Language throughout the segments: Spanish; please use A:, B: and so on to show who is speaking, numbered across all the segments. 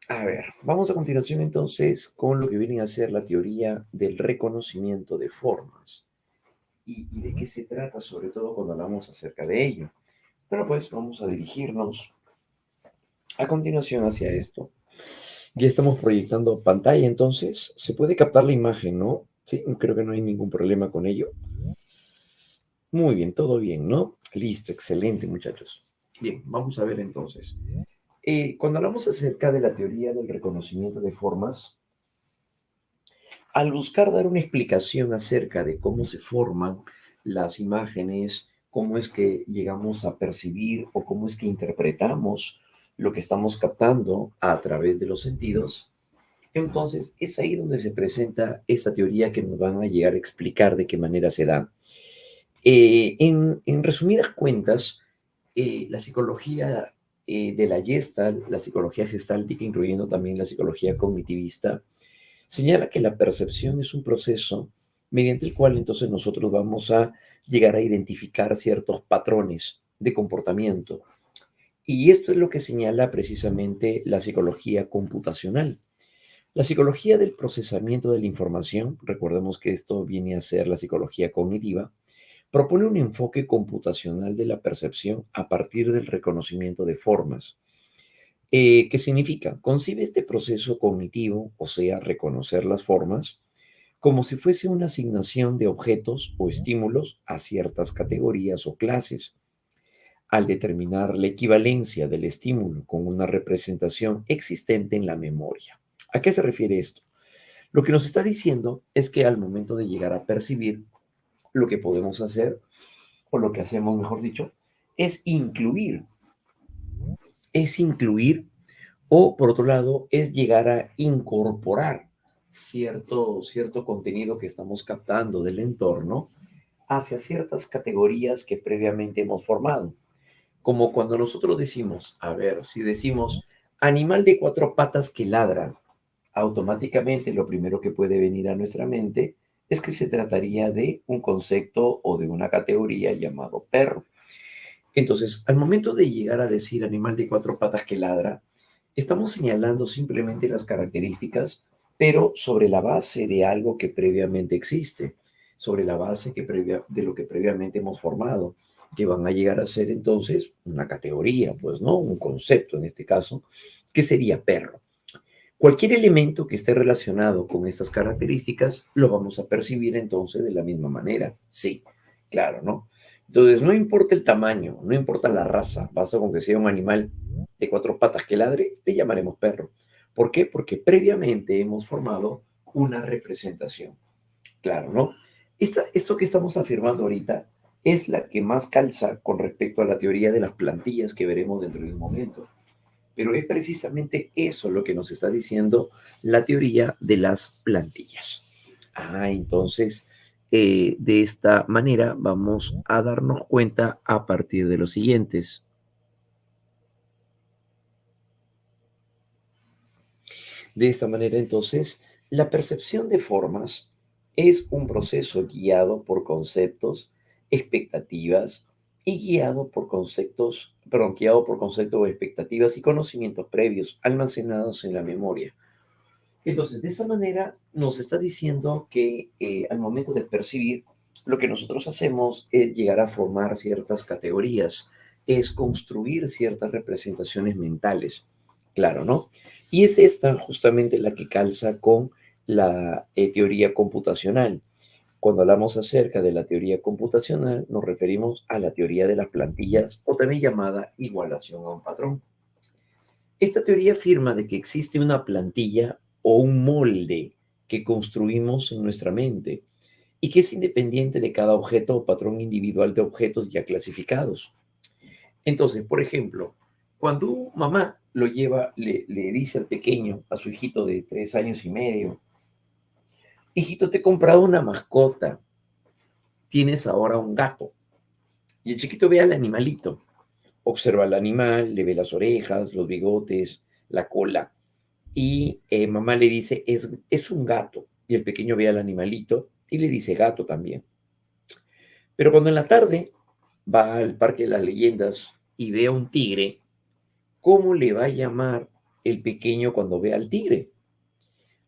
A: A ver, vamos a continuación entonces con lo que viene a ser la teoría del reconocimiento de formas. ¿Y de qué se trata, sobre todo cuando hablamos acerca de ello? Bueno, pues vamos a dirigirnos a continuación hacia esto. Ya estamos proyectando pantalla, entonces se puede captar la imagen, ¿no? Sí, creo que no hay ningún problema con ello. Muy bien, todo bien, ¿no? Listo, excelente, muchachos. Bien, vamos a ver entonces. Cuando hablamos acerca de la teoría del reconocimiento de formas, al buscar dar una explicación acerca de cómo se forman las imágenes, cómo es que llegamos a percibir o cómo es que interpretamos lo que estamos captando a través de los sentidos, entonces es ahí donde se presenta esta teoría que nos van a llegar a explicar de qué manera se da. En resumidas cuentas, la psicología de la Gestalt, la psicología gestáltica, incluyendo también la psicología cognitivista, señala que la percepción es un proceso mediante el cual entonces nosotros vamos a llegar a identificar ciertos patrones de comportamiento. Y esto es lo que señala precisamente la psicología computacional. La psicología del procesamiento de la información, recordemos que esto viene a ser la psicología cognitiva, propone un enfoque computacional de la percepción a partir del reconocimiento de formas. ¿Qué significa? Concibe este proceso cognitivo, o sea, reconocer las formas, como si fuese una asignación de objetos o estímulos a ciertas categorías o clases. Al determinar la equivalencia del estímulo con una representación existente en la memoria. ¿A qué se refiere esto? Lo que nos está diciendo es que al momento de llegar a percibir, lo que podemos hacer, o lo que hacemos, mejor dicho, es incluir, es incluir, o por otro lado, es llegar a incorporar cierto contenido que estamos captando del entorno hacia ciertas categorías que previamente hemos formado. Como cuando nosotros decimos, a ver, si decimos animal de cuatro patas que ladra, automáticamente lo primero que puede venir a nuestra mente es que se trataría de un concepto o de una categoría llamado perro. Entonces, al momento de llegar a decir animal de cuatro patas que ladra, estamos señalando simplemente las características, pero sobre la base de algo que previamente existe, sobre la base de lo que previamente hemos formado, que van a llegar a ser entonces una categoría, pues, ¿no? Un concepto en este caso, que sería perro. Cualquier elemento que esté relacionado con estas características lo vamos a percibir entonces de la misma manera. Sí, claro, ¿no? Entonces, no importa el tamaño, no importa la raza, basta con que sea un animal de cuatro patas que ladre, le llamaremos perro. ¿Por qué? Porque previamente hemos formado una representación. Claro, ¿no? Esto que estamos afirmando ahorita es la que más calza con respecto a la teoría de las plantillas que veremos dentro de un momento. Pero es precisamente eso lo que nos está diciendo la teoría de las plantillas. Entonces, de esta manera vamos a darnos cuenta a partir de los siguientes. De esta manera, entonces, la percepción de formas es un proceso guiado por conceptos, expectativas y guiado por conceptos, expectativas y conocimientos previos almacenados en la memoria. Entonces, de esa manera nos está diciendo que al momento de percibir, lo que nosotros hacemos es llegar a formar ciertas categorías, es construir ciertas representaciones mentales, claro, ¿no? Y es esta justamente la que calza con la teoría computacional. Cuando hablamos acerca de la teoría computacional, nos referimos a la teoría de las plantillas o también llamada igualación a un patrón. Esta teoría afirma de que existe una plantilla o un molde que construimos en nuestra mente y que es independiente de cada objeto o patrón individual de objetos ya clasificados. Entonces, por ejemplo, cuando mamá le dice al pequeño, a su hijito de 3 años y medio, hijito, te he comprado una mascota, tienes ahora un gato. Y el chiquito ve al animalito, observa al animal, le ve las orejas, los bigotes, la cola. Y mamá le dice, es un gato. Y el pequeño ve al animalito y le dice gato también. Pero cuando en la tarde va al Parque de las Leyendas y ve a un tigre, ¿cómo le va a llamar el pequeño cuando ve al tigre.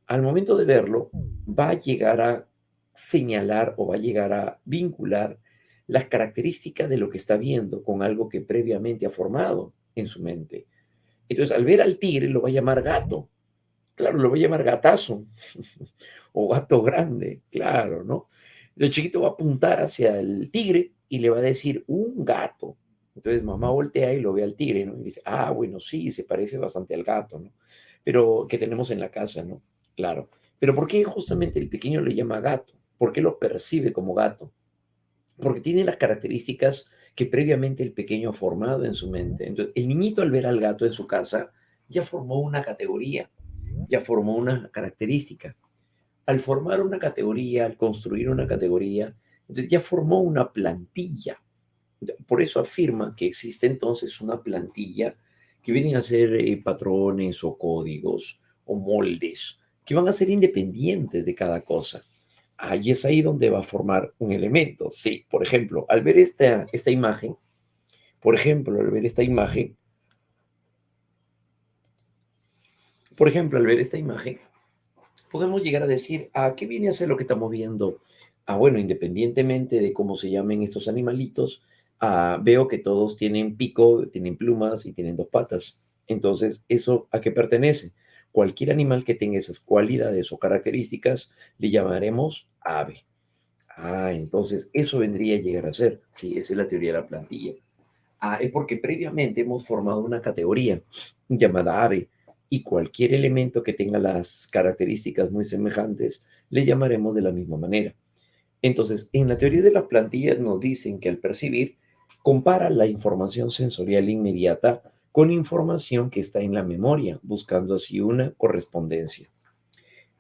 A: Al momento de verlo, va a llegar a señalar o va a llegar a vincular las características de lo que está viendo con algo que previamente ha formado en su mente. Entonces, al ver al tigre, lo va a llamar gato. Claro, lo va a llamar gatazo o gato grande, claro, ¿no? El chiquito va a apuntar hacia el tigre y le va a decir un gato. Entonces mamá voltea y lo ve al tigre, ¿no? Y dice, ah, bueno, sí, se parece bastante al gato, ¿no? Pero que tenemos en la casa, ¿no? Claro. Pero ¿por qué justamente el pequeño le llama gato? ¿Por qué lo percibe como gato? Porque tiene las características que previamente el pequeño ha formado en su mente. Entonces, el niñito al ver al gato en su casa ya formó una categoría, ya formó una característica. Al formar una categoría, al construir una categoría, entonces ya formó una plantilla. Por eso afirma que existe entonces una plantilla que vienen a ser patrones o códigos o moldes que van a ser independientes de cada cosa. Ahí es ahí donde va a formar un elemento. Sí, por ejemplo, al ver esta imagen, por ejemplo, al ver esta imagen, por ejemplo, al ver esta imagen, podemos llegar a decir, ¿a qué viene a ser lo que estamos viendo? Ah, bueno, independientemente de cómo se llamen estos animalitos, veo que todos tienen pico, tienen plumas y tienen dos patas. Entonces, ¿eso a qué pertenece? Cualquier animal que tenga esas cualidades o características le llamaremos ave. Ah, entonces eso vendría a llegar a ser. Sí, esa es la teoría de la plantilla. Es porque previamente hemos formado una categoría llamada ave y cualquier elemento que tenga las características muy semejantes le llamaremos de la misma manera. Entonces, en la teoría de las plantillas nos dicen que al percibir, compara la información sensorial inmediata con información que está en la memoria, buscando así una correspondencia.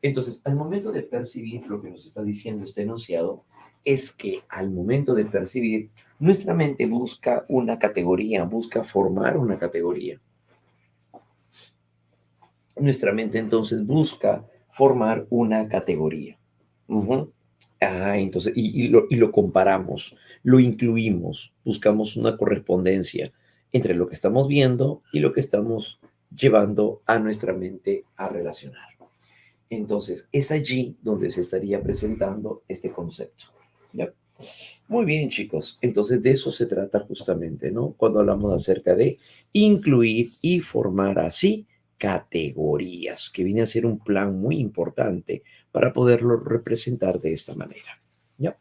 A: Entonces, al momento de percibir, lo que nos está diciendo este enunciado es que al momento de percibir, nuestra mente busca una categoría, busca formar una categoría. Nuestra mente entonces busca formar una categoría. Ujú. Entonces, y lo comparamos, lo incluimos, buscamos una correspondencia entre lo que estamos viendo y lo que estamos llevando a nuestra mente a relacionar. Entonces, es allí donde se estaría presentando este concepto. ¿Ya? Muy bien, chicos. Entonces, de eso se trata justamente, ¿no? Cuando hablamos acerca de incluir y formar así categorías, que viene a ser un plan muy importante para poderlo representar de esta manera. ¿Ya?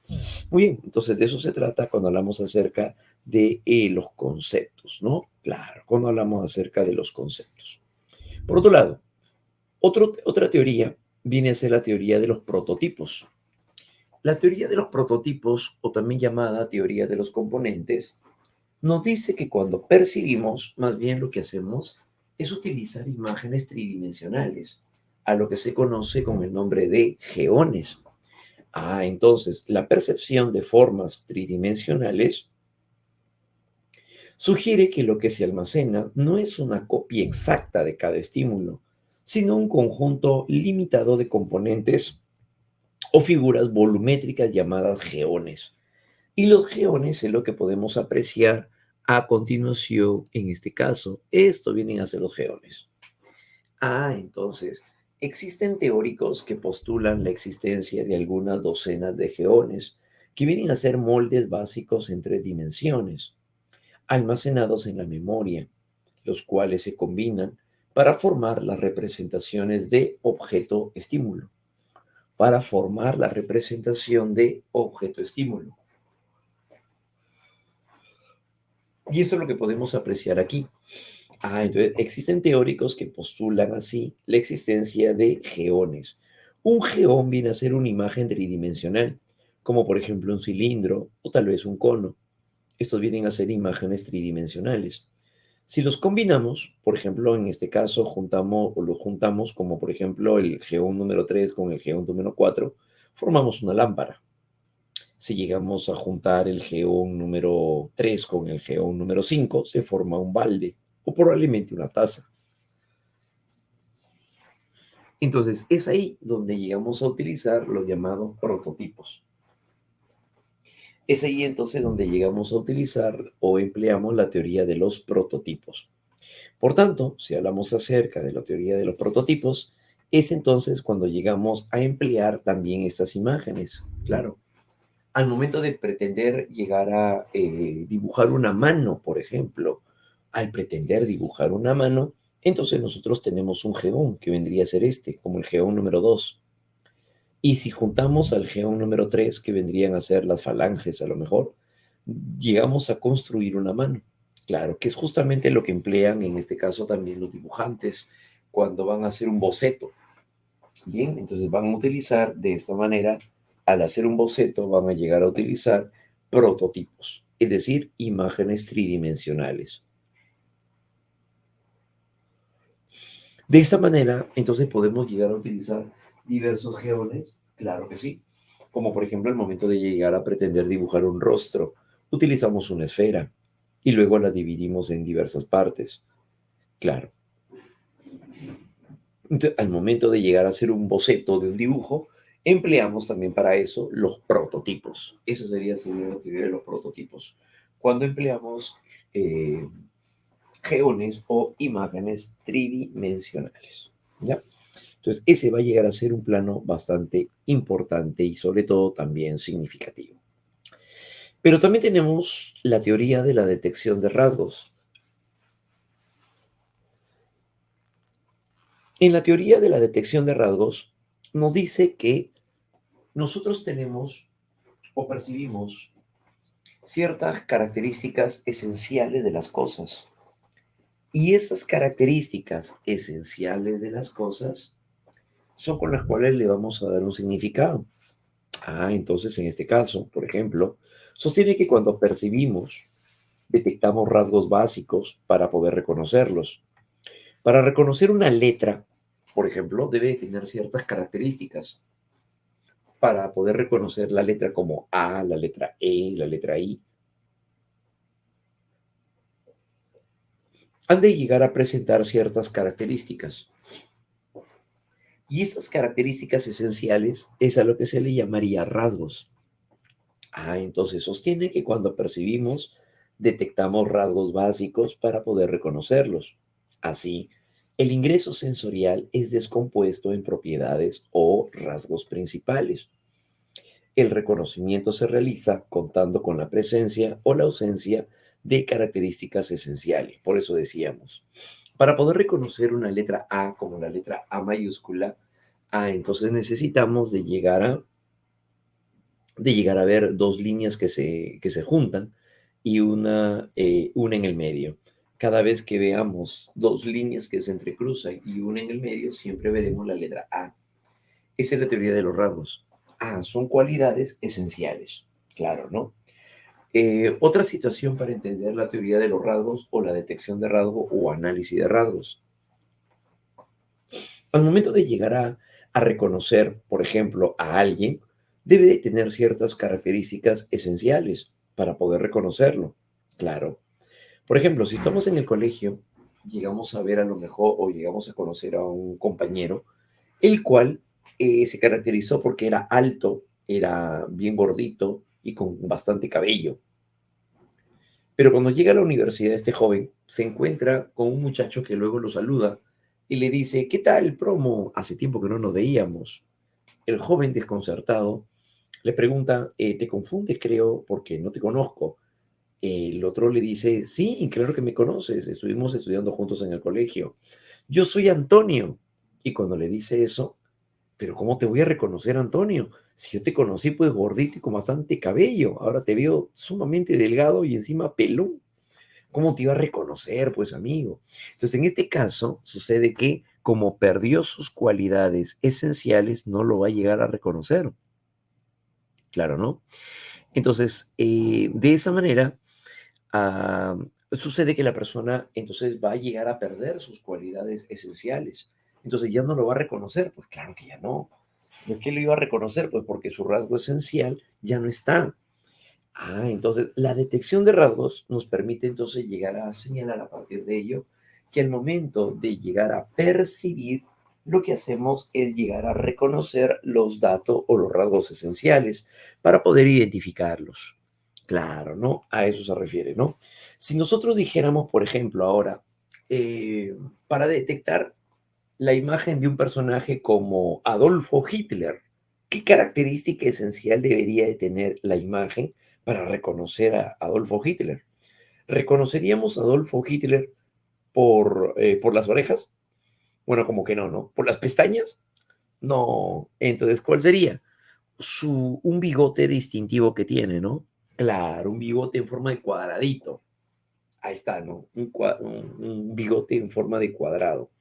A: Muy bien, entonces de eso se trata cuando hablamos acerca de los conceptos, ¿no? Claro, cuando hablamos acerca de los conceptos. Por otro lado, otra teoría viene a ser la teoría de los prototipos. La teoría de los prototipos, o también llamada teoría de los componentes, nos dice que cuando percibimos, más bien lo que hacemos es utilizar imágenes tridimensionales, a lo que se conoce con el nombre de geones. Entonces, la percepción de formas tridimensionales sugiere que lo que se almacena no es una copia exacta de cada estímulo, sino un conjunto limitado de componentes o figuras volumétricas llamadas geones. Y los geones es lo que podemos apreciar a continuación en este caso. Esto vienen a ser los geones. Entonces, existen teóricos que postulan la existencia de algunas docenas de geones, que vienen a ser moldes básicos en 3 dimensiones, almacenados en la memoria, los cuales se combinan para formar las representaciones de objeto-estímulo, para formar la representación de objeto-estímulo. Y eso es lo que podemos apreciar aquí. Entonces existen teóricos que postulan así la existencia de geones. Un geón viene a ser una imagen tridimensional, como por ejemplo un cilindro o tal vez un cono. Estos vienen a ser imágenes tridimensionales. Si los combinamos, por ejemplo, en este caso juntamos o los juntamos como por ejemplo el geón número 3 con el geón número 4, formamos una lámpara. Si llegamos a juntar el geón número 3 con el geón número 5, se forma un balde o probablemente una taza. Entonces, es ahí donde llegamos a utilizar los llamados prototipos. Es ahí entonces donde llegamos a utilizar o empleamos la teoría de los prototipos. Por tanto, si hablamos acerca de la teoría de los prototipos, es entonces cuando llegamos a emplear también estas imágenes. Claro, al momento de pretender llegar a dibujar una mano, por ejemplo, al pretender dibujar una mano, entonces nosotros tenemos un geón que vendría a ser este, como el geón número 2. Y si juntamos al geón número 3, que vendrían a ser las falanges a lo mejor, llegamos a construir una mano. Claro, que es justamente lo que emplean en este caso también los dibujantes cuando van a hacer un boceto. Bien, entonces van a utilizar de esta manera, al hacer un boceto, van a llegar a utilizar prototipos, es decir, imágenes tridimensionales. De esta manera, entonces podemos llegar a utilizar diversos geones, claro que sí, como por ejemplo al momento de llegar a pretender dibujar un rostro, utilizamos una esfera y luego la dividimos en diversas partes, claro. Entonces, al momento de llegar a hacer un boceto de un dibujo, empleamos también para eso los prototipos. Eso sería lo que viene los prototipos. Cuando empleamos eh, geones o imágenes tridimensionales. ¿Ya? Entonces, ese va a llegar a ser un plano bastante importante y sobre todo también significativo. Pero también tenemos la teoría de la detección de rasgos. En la teoría de la detección de rasgos nos dice que nosotros tenemos o percibimos ciertas características esenciales de las cosas. Y esas características esenciales de las cosas son con las cuales le vamos a dar un significado. Entonces en este caso, por ejemplo, sostiene que cuando percibimos, detectamos rasgos básicos para poder reconocerlos. Para reconocer una letra, por ejemplo, debe tener ciertas características para poder reconocer la letra como A, la letra E, la letra I. Han de llegar a presentar ciertas características. Y esas características esenciales es a lo que se le llamaría rasgos. Entonces sostiene que cuando percibimos, detectamos rasgos básicos para poder reconocerlos. Así, el ingreso sensorial es descompuesto en propiedades o rasgos principales. El reconocimiento se realiza contando con la presencia o la ausencia de características esenciales. Por eso decíamos, para poder reconocer una letra A como la letra A mayúscula, entonces necesitamos de llegar a ver dos líneas que se juntan y una en el medio. Cada vez que veamos dos líneas que se entrecruzan y una en el medio, siempre veremos la letra A. Esa es la teoría de los rasgos. Son cualidades esenciales, claro, ¿no? Otra situación para entender la teoría de los rasgos o la detección de rasgos o análisis de rasgos. Al momento de llegar a reconocer, por ejemplo, a alguien, debe de tener ciertas características esenciales para poder reconocerlo. Claro. Por ejemplo, si estamos en el colegio, llegamos a ver a lo mejor o llegamos a conocer a un compañero, el cual se caracterizó porque era alto, era bien gordito y con bastante cabello. Pero cuando llega a la universidad, este joven se encuentra con un muchacho que luego lo saluda y le dice, ¿qué tal, promo? Hace tiempo que no nos veíamos. El joven desconcertado le pregunta, ¿te confundes, creo, porque no te conozco? El otro le dice, sí, claro que me conoces, estuvimos estudiando juntos en el colegio. Yo soy Antonio. Y cuando le dice eso, pero ¿cómo te voy a reconocer, Antonio? Si yo te conocí pues gordito y con bastante cabello, ahora te veo sumamente delgado y encima pelón. ¿Cómo te iba a reconocer, pues, amigo? Entonces, en este caso, sucede que como perdió sus cualidades esenciales, no lo va a llegar a reconocer. Claro, ¿no? Entonces, de esa manera, ah, sucede que la persona entonces va a llegar a perder sus cualidades esenciales. Entonces, ya no lo va a reconocer. Pues claro que ya no. ¿Por qué lo iba a reconocer? Pues porque su rasgo esencial ya no está. Entonces la detección de rasgos nos permite entonces llegar a señalar a partir de ello que al momento de llegar a percibir, lo que hacemos es llegar a reconocer los datos o los rasgos esenciales para poder identificarlos. Claro, ¿no? A eso se refiere, ¿no? Si nosotros dijéramos, por ejemplo, ahora eh, para detectar la imagen de un personaje como Adolfo Hitler. ¿Qué característica esencial debería de tener la imagen para reconocer a Adolfo Hitler? ¿Reconoceríamos a Adolfo Hitler por las orejas? Bueno, como que no, ¿no? ¿Por las pestañas? No. Entonces, ¿cuál sería? Un bigote distintivo que tiene, ¿no? Claro, un bigote en forma de cuadradito. Ahí está, ¿no? Un bigote en forma de cuadrado.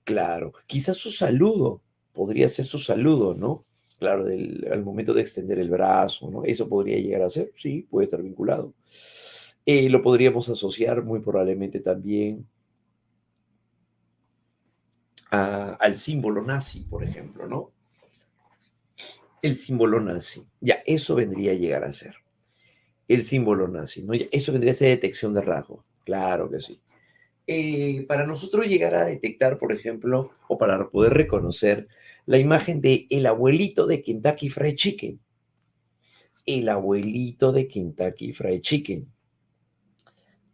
A: Claro, quizás su saludo, podría ser su saludo, ¿no? Claro, al momento de extender el brazo, ¿no? Eso podría llegar a ser, sí, puede estar vinculado. Lo podríamos asociar muy probablemente también al símbolo nazi, por ejemplo, ¿no? El símbolo nazi. Ya, eso vendría a llegar a ser. El símbolo nazi, ¿no? Ya, eso vendría a ser detección de rasgo. Claro que sí. Para nosotros llegar a detectar, por ejemplo, o para poder reconocer la imagen de el abuelito de Kentucky Fried Chicken. El abuelito de Kentucky Fried Chicken.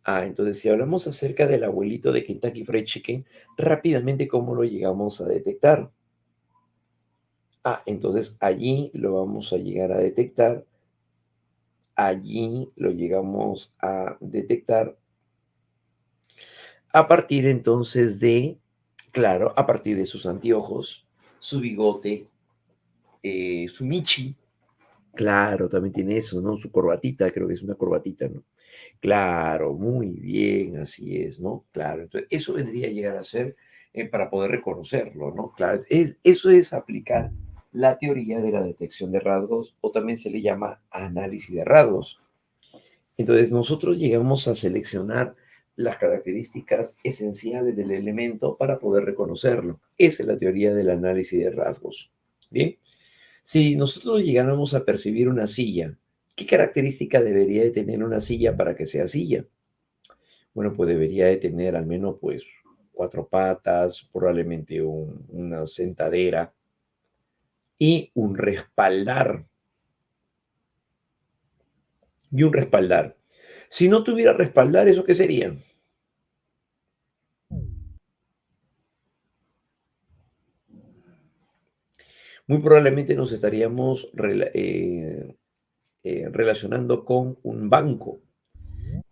A: Entonces, si hablamos acerca del abuelito de Kentucky Fried Chicken, rápidamente, ¿cómo lo llegamos a detectar? Entonces allí lo vamos a llegar a detectar. Allí lo llegamos a detectar a partir entonces de, claro, a partir de sus anteojos, su bigote, su michi. Claro, también tiene eso, ¿no? Su corbatita, creo que es una corbatita, ¿no? Claro, muy bien, así es, ¿no? Claro, entonces eso vendría a llegar a ser para poder reconocerlo, ¿no? Claro, eso es aplicar la teoría de la detección de rasgos o también se le llama análisis de rasgos. Entonces nosotros llegamos a seleccionar las características esenciales del elemento para poder reconocerlo. Esa es la teoría del análisis de rasgos. Bien, si nosotros llegáramos a percibir una silla, ¿qué característica debería de tener una silla para que sea silla? Bueno, pues debería de tener al menos pues cuatro patas, probablemente una sentadera y un respaldar. Y un respaldar. Si no tuviera respaldar, ¿eso qué sería? Muy probablemente nos estaríamos relacionando con un banco.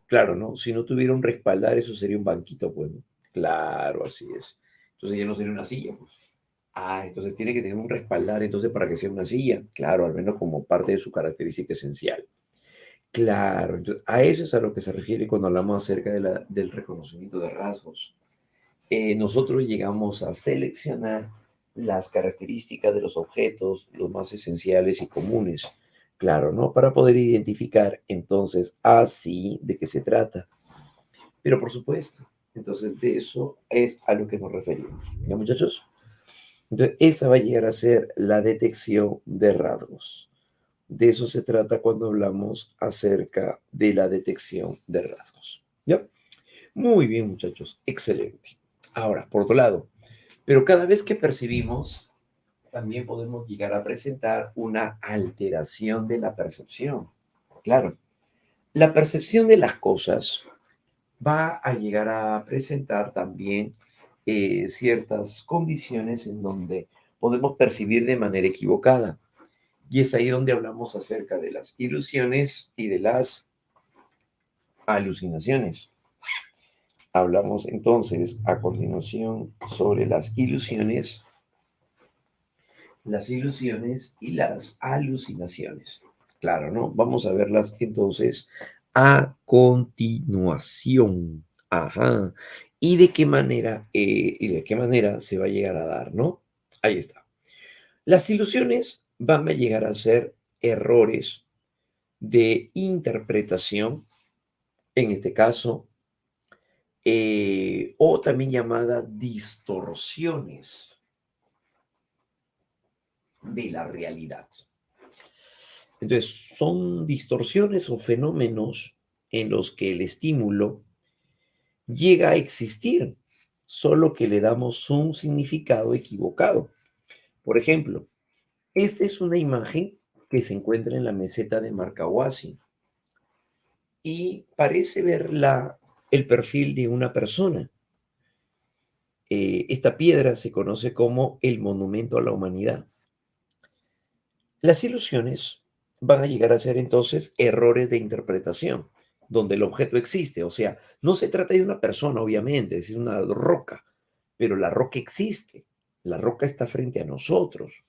A: Claro, ¿no? Si no tuviera un respaldar, eso sería un banquito, pues, ¿no? Claro, así es. Entonces ya no sería una silla, pues. Entonces tiene que tener un respaldar, entonces, para que sea una silla. Claro, al menos como parte de su característica esencial. Claro, entonces, a eso es a lo que se refiere cuando hablamos acerca del reconocimiento de rasgos. Nosotros llegamos a seleccionar las características de los objetos, los más esenciales y comunes. Claro, ¿no? Para poder identificar entonces así de qué se trata. Pero por supuesto, entonces de eso es a lo que nos referimos. ¿Ya, muchachos? Entonces, esa va a llegar a ser la detección de rasgos. De eso se trata cuando hablamos acerca de la detección de rasgos. ¿Ya? Muy bien, muchachos. Excelente. Ahora, por otro lado, pero cada vez que percibimos, también podemos llegar a presentar una alteración de la percepción. Claro, la percepción de las cosas va a llegar a presentar también ciertas condiciones en donde podemos percibir de manera equivocada. Y es ahí donde hablamos acerca de las ilusiones y de las alucinaciones. Hablamos entonces a continuación sobre las ilusiones y las alucinaciones. Claro, ¿no? Vamos a verlas entonces a continuación. Ajá. Y de qué manera se va a llegar a dar, ¿no? Ahí está. Las ilusiones van a llegar a ser errores de interpretación, en este caso, o también llamadas distorsiones de la realidad. Entonces, son distorsiones o fenómenos en los que el estímulo llega a existir, solo que le damos un significado equivocado. Por ejemplo, esta es una imagen que se encuentra en la meseta de Marcahuasi y parece ver el perfil de una persona, Esta piedra se conoce como el monumento a la humanidad. Las ilusiones van a llegar a ser entonces errores de interpretación, donde el objeto existe. O sea, no se trata de una persona, obviamente, es decir, una roca, pero la roca existe. La roca está frente a nosotros.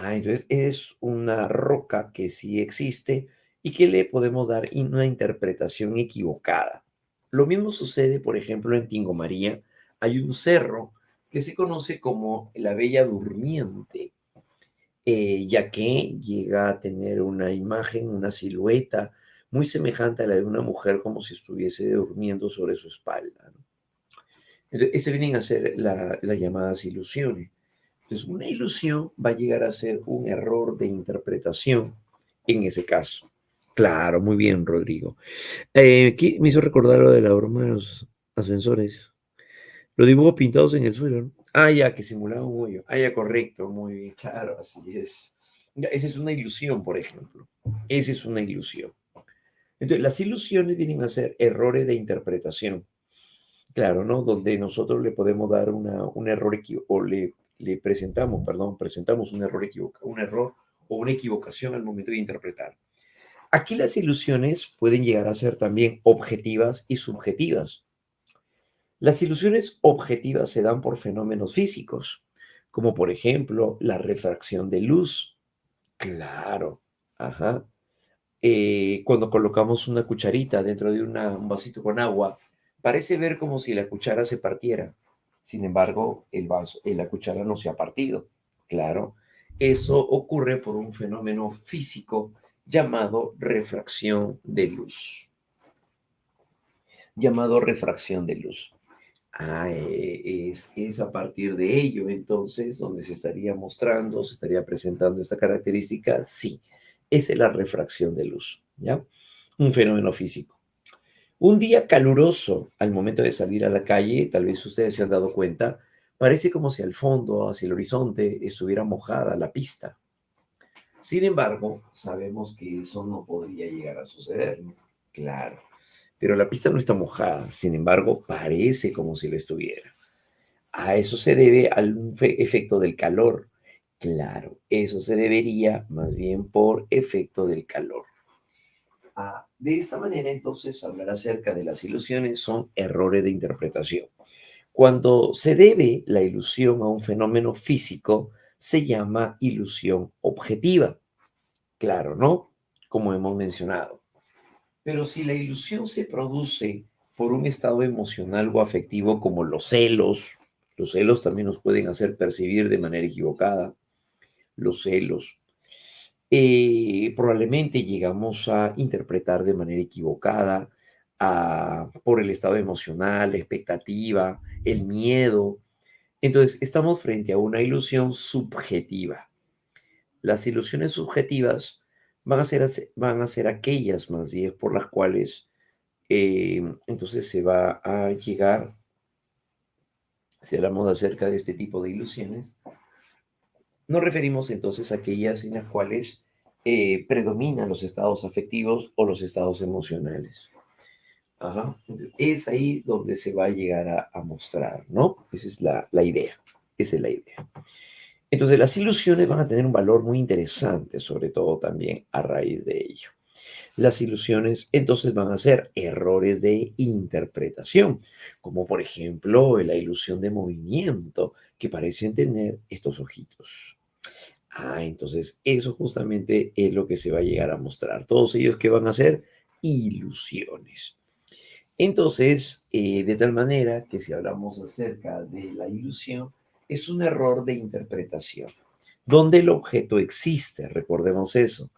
A: Entonces es una roca que sí existe y que le podemos dar una interpretación equivocada. Lo mismo sucede, por ejemplo, en Tingomaría. Hay un cerro que se conoce como la Bella Durmiente, ya que llega a tener una imagen, una silueta muy semejante a la de una mujer como si estuviese durmiendo sobre su espalda, ¿no? Entonces, ese vienen a ser las llamadas ilusiones. Entonces, una ilusión va a llegar a ser un error de interpretación en ese caso. Claro, muy bien, Rodrigo. Aquí me hizo recordar lo de la broma de los ascensores. Los dibujos pintados en el suelo, ¿no? Ya, que simulaba un hoyo. Ya, correcto, muy bien, claro, así es. Ya, esa es una ilusión, por ejemplo. Esa es una ilusión. Entonces, las ilusiones vienen a ser errores de interpretación. Claro, ¿no? Donde nosotros le podemos dar un error o le presentamos, perdón, presentamos un error o una equivocación al momento de interpretar. Aquí las ilusiones pueden llegar a ser también objetivas y subjetivas. Las ilusiones objetivas se dan por fenómenos físicos, como por ejemplo la refracción de luz. Claro, ajá. Cuando colocamos una cucharita dentro de un vasito con agua, parece ver como si la cuchara se partiera. Sin embargo, la cuchara no se ha partido. Claro, eso ocurre por un fenómeno físico llamado refracción de luz. Llamado refracción de luz. Es a partir de ello, entonces, donde se estaría mostrando, se estaría presentando esta característica. Sí, esa es la refracción de luz, ¿ya? Un fenómeno físico. Un día caluroso, al momento de salir a la calle, tal vez ustedes se han dado cuenta, parece como si al fondo, hacia el horizonte, estuviera mojada la pista. Sin embargo, sabemos que eso no podría llegar a suceder, ¿no? Claro, pero la pista no está mojada, sin embargo, parece como si lo estuviera. A eso se debe al efecto del calor. Claro, eso se debería más bien por efecto del calor. De esta manera, entonces, hablar acerca de las ilusiones son errores de interpretación. Cuando se debe la ilusión a un fenómeno físico, se llama ilusión objetiva. Claro, ¿no? Como hemos mencionado. Pero si la ilusión se produce por un estado emocional o afectivo como los celos también nos pueden hacer percibir de manera equivocada, los celos, probablemente llegamos a interpretar de manera equivocada por el estado emocional, la expectativa, el miedo. Entonces, estamos frente a una ilusión subjetiva. Las ilusiones subjetivas van a ser aquellas más bien por las cuales entonces se va a llegar, si hablamos acerca de este tipo de ilusiones, nos referimos entonces a aquellas en las cuales predominan los estados afectivos o los estados emocionales. Ajá. Es ahí donde se va a llegar a mostrar, ¿no? Esa es la idea. Esa es la idea. Entonces, las ilusiones van a tener un valor muy interesante, sobre todo también a raíz de ello. Las ilusiones entonces van a ser errores de interpretación, como por ejemplo la ilusión de movimiento que parecen tener estos ojitos. Entonces eso justamente es lo que se va a llegar a mostrar. Todos ellos que van a ser ilusiones. Entonces, de tal manera que si hablamos acerca de la ilusión, es un error de interpretación, donde el objeto existe, recordemos eso,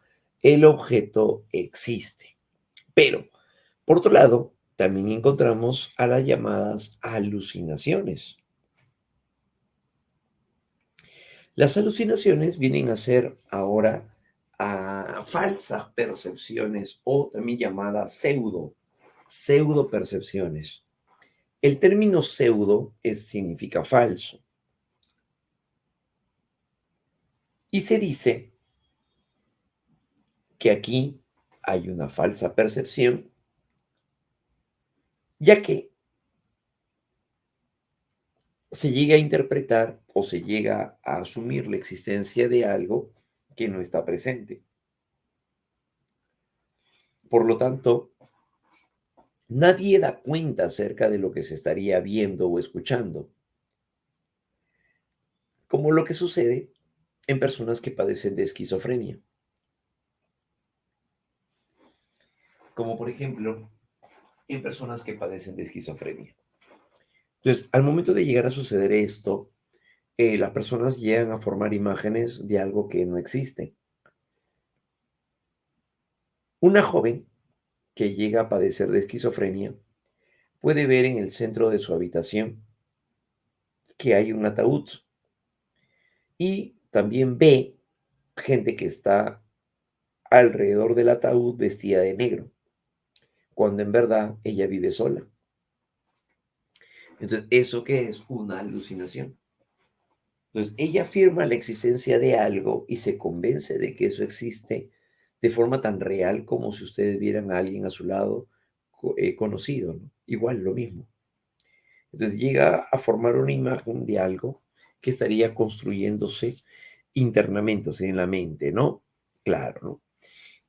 A: el objeto existe. Pero, por otro lado, también encontramos a las llamadas alucinaciones. Las alucinaciones vienen a ser ahora falsas percepciones o también llamadas pseudo percepciones. El término pseudo significa falso y se dice que aquí hay una falsa percepción, ya que se llega a interpretar o se llega a asumir la existencia de algo que no está presente. Por lo tanto, nadie da cuenta acerca de lo que se estaría viendo o escuchando, como lo que sucede en personas que padecen de esquizofrenia. Como por ejemplo, en personas que padecen de esquizofrenia. Entonces, al momento de llegar a suceder esto, las personas llegan a formar imágenes de algo que no existe. Una joven que llega a padecer de esquizofrenia puede ver en el centro de su habitación que hay un ataúd y también ve gente que está alrededor del ataúd vestida de negro, cuando en verdad ella vive sola. Entonces, ¿eso qué es? Una alucinación. Entonces, ella afirma la existencia de algo y se convence de que eso existe de forma tan real como si ustedes vieran a alguien a su lado conocido, ¿no? Igual, lo mismo. Entonces llega a formar una imagen de algo que estaría construyéndose internamente, o sea, en la mente, ¿no? Claro, ¿no?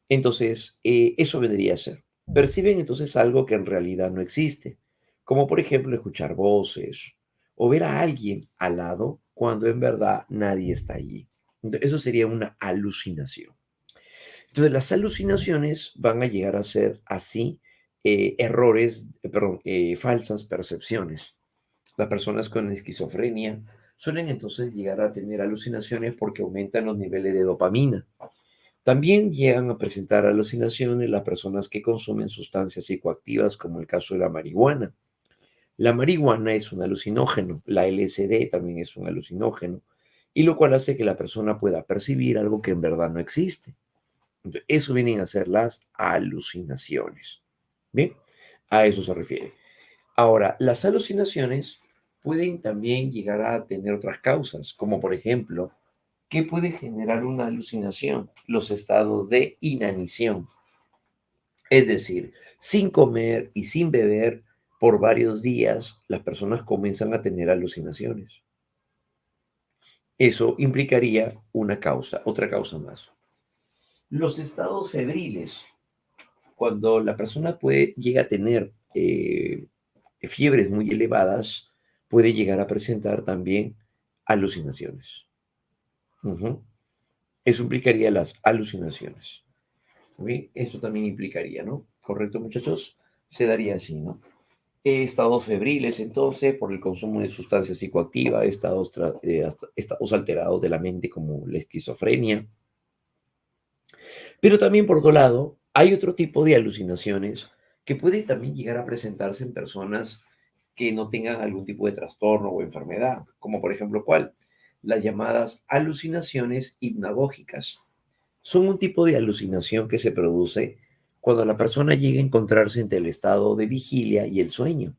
A: Entonces, eso vendría a ser. Perciben entonces algo que en realidad no existe, como por ejemplo escuchar voces o ver a alguien al lado cuando en verdad nadie está allí. Eso sería una alucinación. Entonces, las alucinaciones van a llegar a ser así errores, perdón, falsas percepciones. Las personas con esquizofrenia suelen entonces llegar a tener alucinaciones porque aumentan los niveles de dopamina. También llegan a presentar alucinaciones las personas que consumen sustancias psicoactivas, como el caso de la marihuana. La marihuana es un alucinógeno, la LSD también es un alucinógeno, y lo cual hace que la persona pueda percibir algo que en verdad no existe. Entonces, eso vienen a ser las alucinaciones. ¿Bien? A eso se refiere. Ahora, las alucinaciones pueden también llegar a tener otras causas, como por ejemplo, ¿qué puede generar una alucinación? Los estados de inanición. Es decir, sin comer y sin beber por varios días, las personas comienzan a tener alucinaciones. Eso implicaría una causa, otra causa más. Los estados febriles, cuando la persona llega a tener fiebres muy elevadas, puede llegar a presentar también alucinaciones. Ujú. Eso implicaría las alucinaciones. ¿Ok? Esto también implicaría, ¿no? ¿Correcto, muchachos? Se daría así, ¿no? Estados febriles, entonces, por el consumo de sustancias psicoactivas, estados alterados de la mente como la esquizofrenia. Pero también, por otro lado, hay otro tipo de alucinaciones que pueden también llegar a presentarse en personas que no tengan algún tipo de trastorno o enfermedad, como por ejemplo, ¿cuál? Las llamadas alucinaciones hipnagógicas. Son un tipo de alucinación que se produce cuando la persona llega a encontrarse entre el estado de vigilia y el sueño.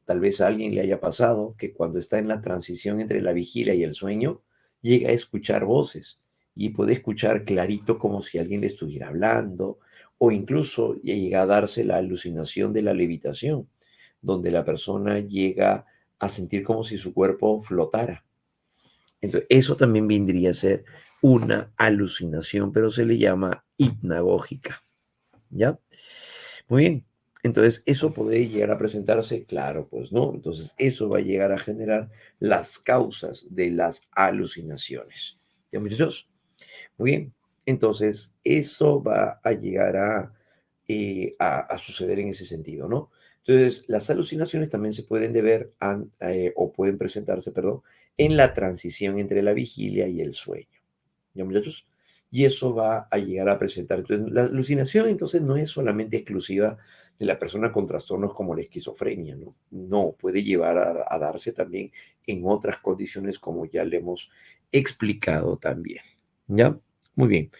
A: Tal vez a alguien le haya pasado que cuando está en la transición entre la vigilia y el sueño, llega a escuchar voces y puede escuchar clarito como si alguien le estuviera hablando, o incluso llega a darse la alucinación de la levitación, donde la persona llega a sentir como si su cuerpo flotara. Entonces, eso también vendría a ser una alucinación, pero se le llama hipnagógica, ¿ya? Muy bien. Entonces, ¿eso puede llegar a presentarse? Claro, pues no. Entonces, eso va a llegar a generar las causas de las alucinaciones. ¿Ya, muchachos? Muy bien. Entonces, eso va a llegar a suceder en ese sentido, ¿no? Entonces, las alucinaciones también se pueden deber o pueden presentarse, perdón, en la transición entre la vigilia y el sueño. ¿Ya, muchachos? Y eso va a llegar a presentar. Entonces, la alucinación entonces no es solamente exclusiva de la persona con trastornos como la esquizofrenia, ¿no? No, puede llevar a darse también en otras condiciones como ya le hemos explicado también. ¿Ya? Muy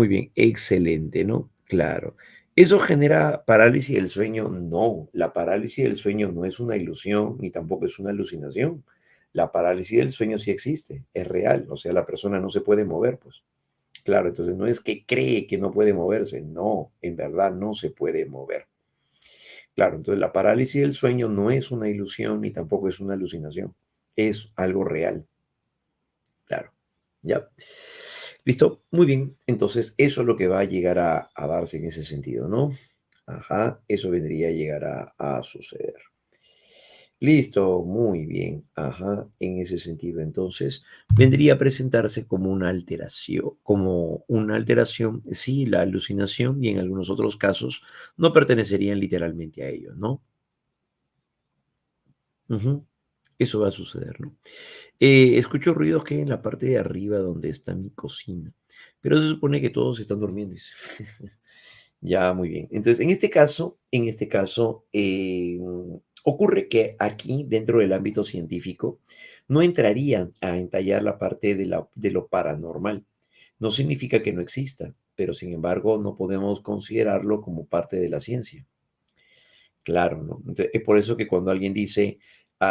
A: bien, excelente, ¿no? Claro. ¿Eso genera parálisis del sueño? No, la parálisis del sueño no es una ilusión ni tampoco es una alucinación. La parálisis del sueño sí existe, es real, o sea, la persona no se puede mover, pues. Claro, entonces no es que cree que no puede moverse, no, en verdad no se puede mover. Claro, entonces la parálisis del sueño no es una ilusión ni tampoco es una alucinación, es algo real, claro. ¿Ya? ¿Listo? Muy bien. Entonces, eso es lo que va a llegar a darse en ese sentido, ¿no? Ajá, eso vendría a llegar a suceder. Listo, muy bien. Ajá, en ese sentido, entonces, vendría a presentarse como una alteración, sí, la alucinación, y en algunos otros casos no pertenecerían literalmente a ello, ¿no? Ujú. Eso va a suceder, ¿no? Escucho ruidos que hay en la parte de arriba donde está mi cocina, pero se supone que todos están durmiendo, dice. Ya, muy bien. Entonces, en este caso, ocurre que aquí, dentro del ámbito científico, no entraría a entallar la parte de lo paranormal. No significa que no exista, pero sin embargo, no podemos considerarlo como parte de la ciencia. Claro, ¿no? Es por eso que cuando alguien dice,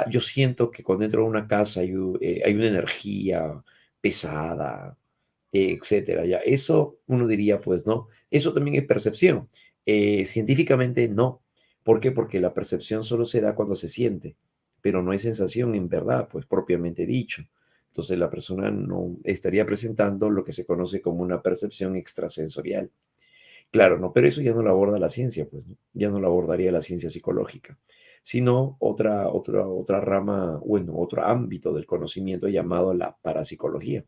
A: yo siento que cuando entro a una casa hay una energía pesada, etcétera, ya. Eso uno diría, pues no, eso también es percepción. Científicamente no. ¿Por qué? Porque la percepción solo se da cuando se siente, pero no hay sensación en verdad, pues propiamente dicho. Entonces la persona no estaría presentando lo que se conoce como una percepción extrasensorial. Claro, no, pero eso ya no lo aborda la ciencia, pues, ¿no? Ya no lo abordaría la ciencia psicológica, sino otra rama, bueno, otro ámbito del conocimiento llamado la parapsicología.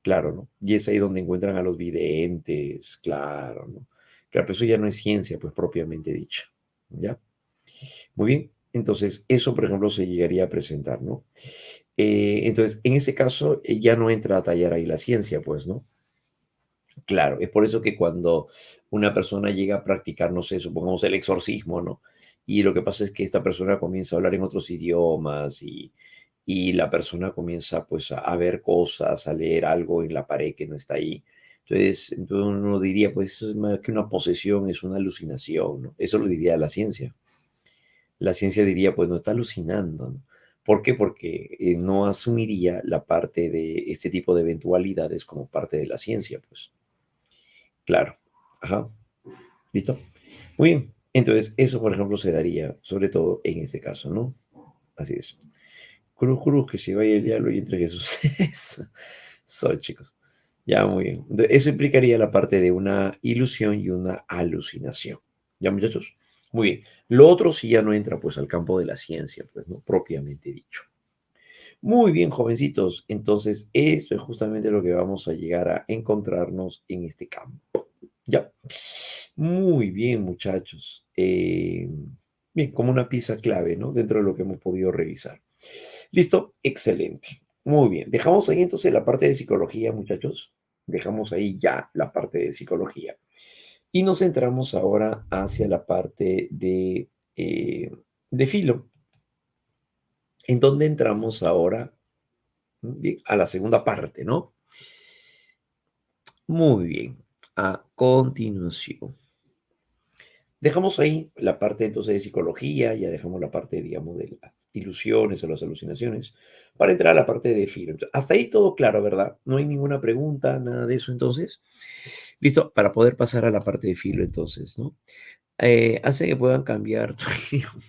A: Claro, ¿no? Y es ahí donde encuentran a los videntes, claro, ¿no? Claro, pero eso ya no es ciencia, pues propiamente dicha, ¿ya? Muy bien, entonces eso, por ejemplo, se llegaría a presentar, ¿no? Entonces, en ese caso, ya no entra a tallar ahí la ciencia, pues, ¿no? Claro, es por eso que cuando una persona llega a practicar, no sé, supongamos el exorcismo, ¿no? Y lo que pasa es que esta persona comienza a hablar en otros idiomas y la persona comienza pues a ver cosas, a leer algo en la pared que no está ahí. Entonces uno diría, pues eso es más que una posesión, es una alucinación, ¿no? Eso lo diría la ciencia. La ciencia diría, pues no está alucinando, ¿no? ¿Por qué? Porque no asumiría la parte de este tipo de eventualidades como parte de la ciencia, pues. Claro. Ajá. ¿Listo? Muy bien. Entonces, eso, por ejemplo, se daría, sobre todo en este caso, ¿no? Así es. Cruz, cruz, que se vaya el diablo y entre Jesús. Eso, chicos. Ya, muy bien. Entonces, eso implicaría la parte de una ilusión y una alucinación. ¿Ya, muchachos? Muy bien. Lo otro sí ya no entra, pues, al campo de la ciencia, pues, ¿no? Propiamente dicho. Muy bien, jovencitos. Entonces, esto es justamente lo que vamos a llegar a encontrarnos en este campo. Ya. Muy bien, muchachos. Bien, como una pieza clave, ¿no? Dentro de lo que hemos podido revisar. Listo, excelente. Muy bien. Dejamos ahí entonces la parte de psicología, muchachos. Dejamos ahí ya la parte de psicología. Y nos centramos ahora hacia la parte de filo, en donde entramos ahora, bien, a la segunda parte, ¿no? Muy bien. A continuación. Dejamos ahí la parte entonces de psicología, ya dejamos la parte, digamos, de las ilusiones o las alucinaciones, para entrar a la parte de filo. Hasta ahí todo claro, ¿verdad? No hay ninguna pregunta, nada de eso entonces. Listo, para poder pasar a la parte de filo entonces, ¿no? Hace que puedan cambiar tu idioma.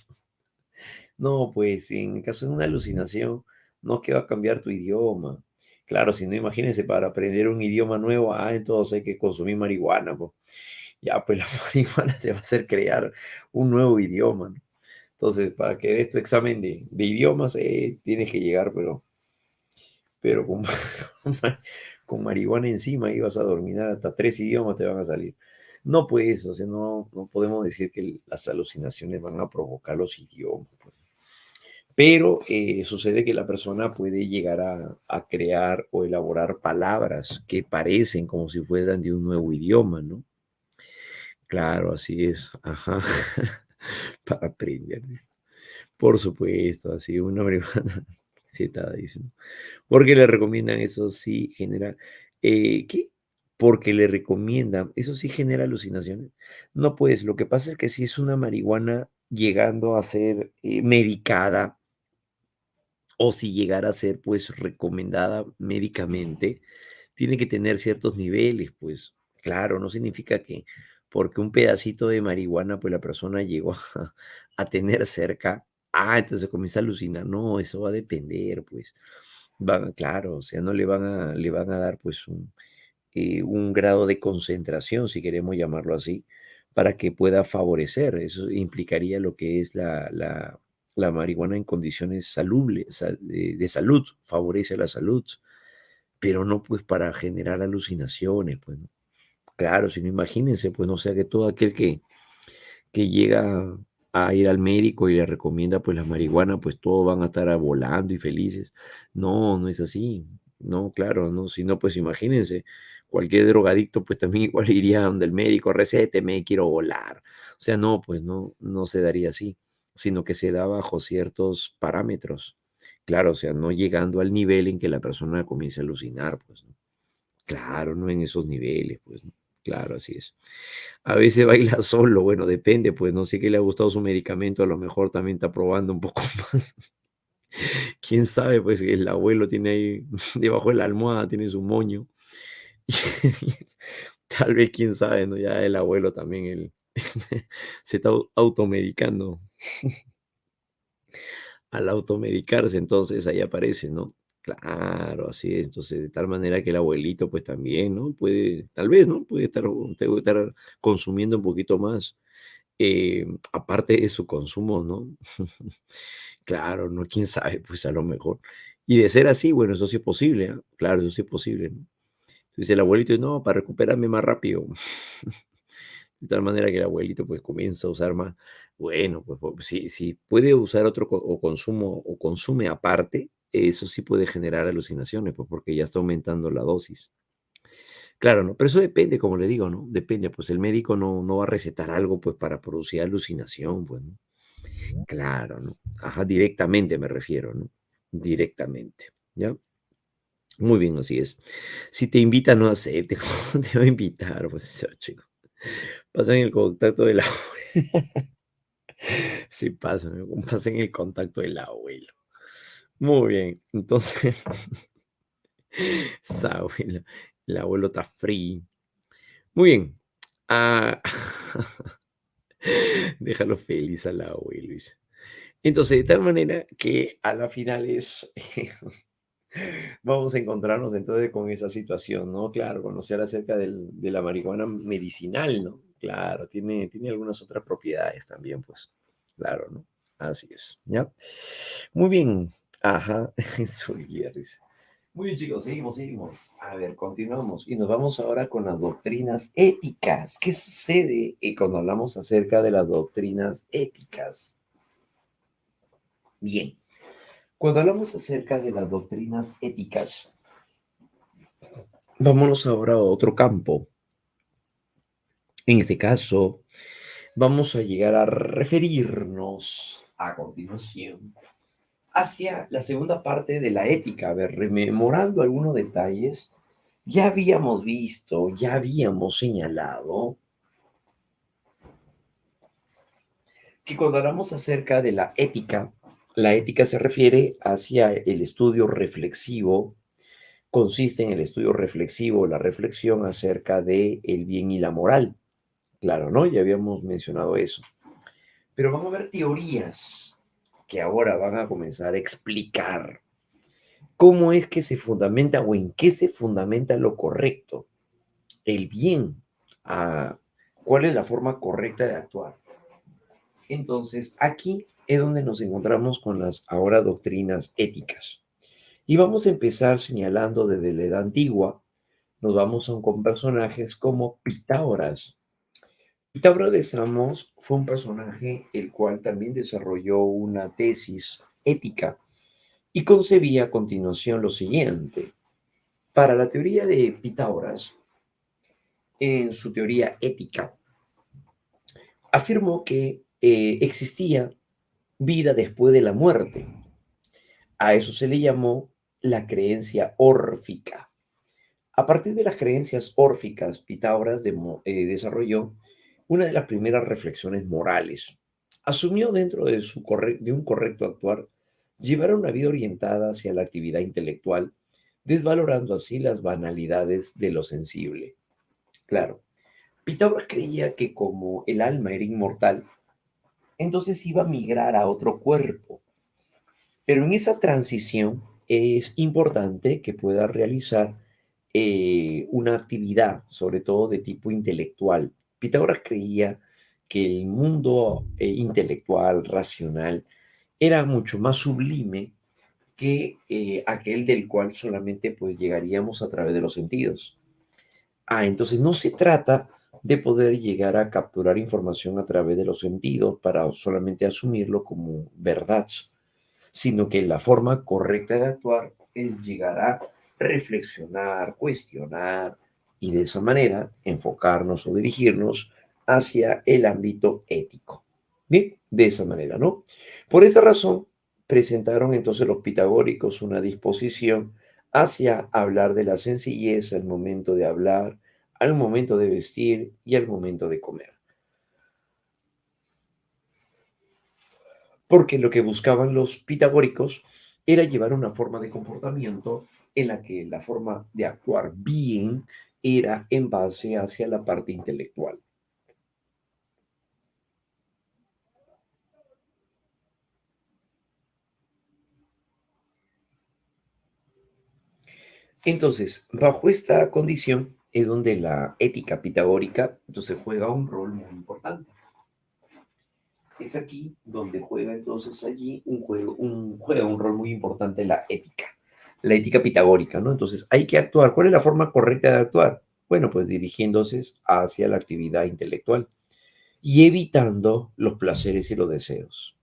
A: No, pues en el caso de una alucinación, no que va a cambiar tu idioma. Claro, si no, imagínense, para aprender un idioma nuevo, entonces hay que consumir marihuana, pues. Ya, pues la marihuana te va a hacer crear un nuevo idioma, ¿no? Entonces, para que des tu examen de idiomas, tienes que llegar, pero con marihuana encima ibas a dominar hasta 3 idiomas te van a salir. No, pues, o sea, no podemos decir que las alucinaciones van a provocar los idiomas, pues. Pero sucede que la persona puede llegar a crear o elaborar palabras que parecen como si fueran de un nuevo idioma, ¿no? Claro, así es. Ajá. Para aprender. Por supuesto, así una marihuana recetada, dicen. Porque le recomiendan eso sí genera, ¿qué? Porque le recomiendan, eso sí genera alucinaciones. No, pues lo que pasa es que si es una marihuana llegando a ser medicada o si llegara a ser pues recomendada médicamente, tiene que tener ciertos niveles, pues claro, no significa que porque un pedacito de marihuana, pues la persona llegó a tener cerca. Entonces comienza a alucinar. No, eso va a depender, pues. Claro, o sea, no le van a dar pues un grado de concentración, si queremos llamarlo así, para que pueda favorecer. Eso implicaría lo que es la marihuana en condiciones salubles, de salud, favorece la salud, pero no pues para generar alucinaciones, pues, ¿no? Claro, si no, imagínense, pues no sea que todo aquel que llega a ir al médico y le recomienda pues la marihuana, pues todos van a estar volando y felices. No, no es así. No, claro, no, si no, pues imagínense, cualquier drogadicto pues también igual iría donde el médico, recéteme, quiero volar. O sea, no, pues no se daría así, sino que se da bajo ciertos parámetros. Claro, o sea, no llegando al nivel en que la persona comience a alucinar, pues, ¿no? Claro, no en esos niveles, pues, ¿no? Claro, así es. A veces baila solo, bueno, depende, pues, no sé qué le ha gustado su medicamento, a lo mejor también está probando un poco más. Quién sabe, pues, el abuelo tiene ahí debajo de la almohada, tiene su moño. Tal vez, quién sabe, ¿no? Ya el abuelo también, él se está automedicando. Al automedicarse, entonces ahí aparece, ¿no? Claro, así es. Entonces, de tal manera que el abuelito, pues también, ¿no? Puede, tal vez, ¿no? Puede estar consumiendo un poquito más, aparte de su consumo, ¿no? Claro, ¿no? Quién sabe, pues a lo mejor. Y de ser así, bueno, eso sí es posible, ¿ah? Claro, eso sí es posible, ¿no? Dice el abuelito, no, para recuperarme más rápido. De tal manera que el abuelito pues comienza a usar más. Bueno, pues si puede usar otro o consumo o consume aparte, eso sí puede generar alucinaciones, pues porque ya está aumentando la dosis. Claro, ¿no? Pero eso depende, como le digo, ¿no? Depende, pues el médico no va a recetar algo pues para producir alucinación, pues, ¿no? Claro, ¿no? Ajá, directamente me refiero, ¿no? Directamente, ¿ya? Muy bien, así es. Si te invita, no acepte. ¿Cómo te va a invitar? Pues, chico. Pasan el contacto de la sí, pasen el contacto del abuelo. Muy bien, entonces, esa abuela, el abuelo está free. Muy bien. Ah, déjalo feliz al abuelo, dice. Entonces, de tal manera que a la final es, vamos a encontrarnos entonces con esa situación, ¿no? Claro, conocer acerca de la marihuana medicinal, ¿no? Claro, tiene algunas otras propiedades también, pues. Claro, ¿no? Así es, ¿ya? Muy bien. Ajá, soy Jerry's. Muy bien, chicos, seguimos. A ver, continuamos. Y nos vamos ahora con las doctrinas éticas. ¿Qué sucede cuando hablamos acerca de las doctrinas éticas? Bien, cuando hablamos acerca de las doctrinas éticas, vámonos ahora a otro campo. En este caso, vamos a llegar a referirnos a continuación hacia la segunda parte de la ética. A ver, rememorando algunos detalles, ya habíamos visto, ya habíamos señalado que cuando hablamos acerca de la ética se refiere hacia el estudio reflexivo, consiste en el estudio reflexivo, la reflexión acerca de el bien y la moral. Claro, ¿no? Ya habíamos mencionado eso. Pero van a haber teorías que ahora van a comenzar a explicar cómo es que se fundamenta o en qué se fundamenta lo correcto, el bien, cuál es la forma correcta de actuar. Entonces, aquí es donde nos encontramos con las ahora doctrinas éticas. Y vamos a empezar señalando desde la edad antigua, nos vamos con personajes como Pitágoras. Pitágoras de Samos fue un personaje el cual también desarrolló una tesis ética y concebía a continuación lo siguiente. Para la teoría de Pitágoras, en su teoría ética, afirmó que existía vida después de la muerte. A eso se le llamó la creencia órfica. A partir de las creencias órficas, Pitágoras desarrolló una de las primeras reflexiones morales. Asumió dentro de un correcto actuar llevar una vida orientada hacia la actividad intelectual, desvalorando así las banalidades de lo sensible. Claro, Pitágoras creía que como el alma era inmortal, entonces iba a migrar a otro cuerpo. Pero en esa transición es importante que pueda realizar una actividad, sobre todo de tipo intelectual. Pitágoras creía que el mundo intelectual, racional, era mucho más sublime que aquel del cual solamente pues llegaríamos a través de los sentidos. Entonces no se trata de poder llegar a capturar información a través de los sentidos para solamente asumirlo como verdad, sino que la forma correcta de actuar es llegar a reflexionar, cuestionar y de esa manera enfocarnos o dirigirnos hacia el ámbito ético. Bien, de esa manera, ¿no? Por esta razón, presentaron entonces los pitagóricos una disposición hacia hablar de la sencillez al momento de hablar, al momento de vestir y al momento de comer. Porque lo que buscaban los pitagóricos era llevar una forma de comportamiento en la que la forma de actuar bien era en base hacia la parte intelectual. Entonces, bajo esta condición es donde la ética pitagórica entonces juega un rol muy importante. Es aquí donde juega entonces allí juega un rol muy importante la ética pitagórica, ¿no? Entonces hay que actuar. ¿Cuál es la forma correcta de actuar? Bueno, pues dirigiéndose hacia la actividad intelectual y evitando los placeres y los deseos.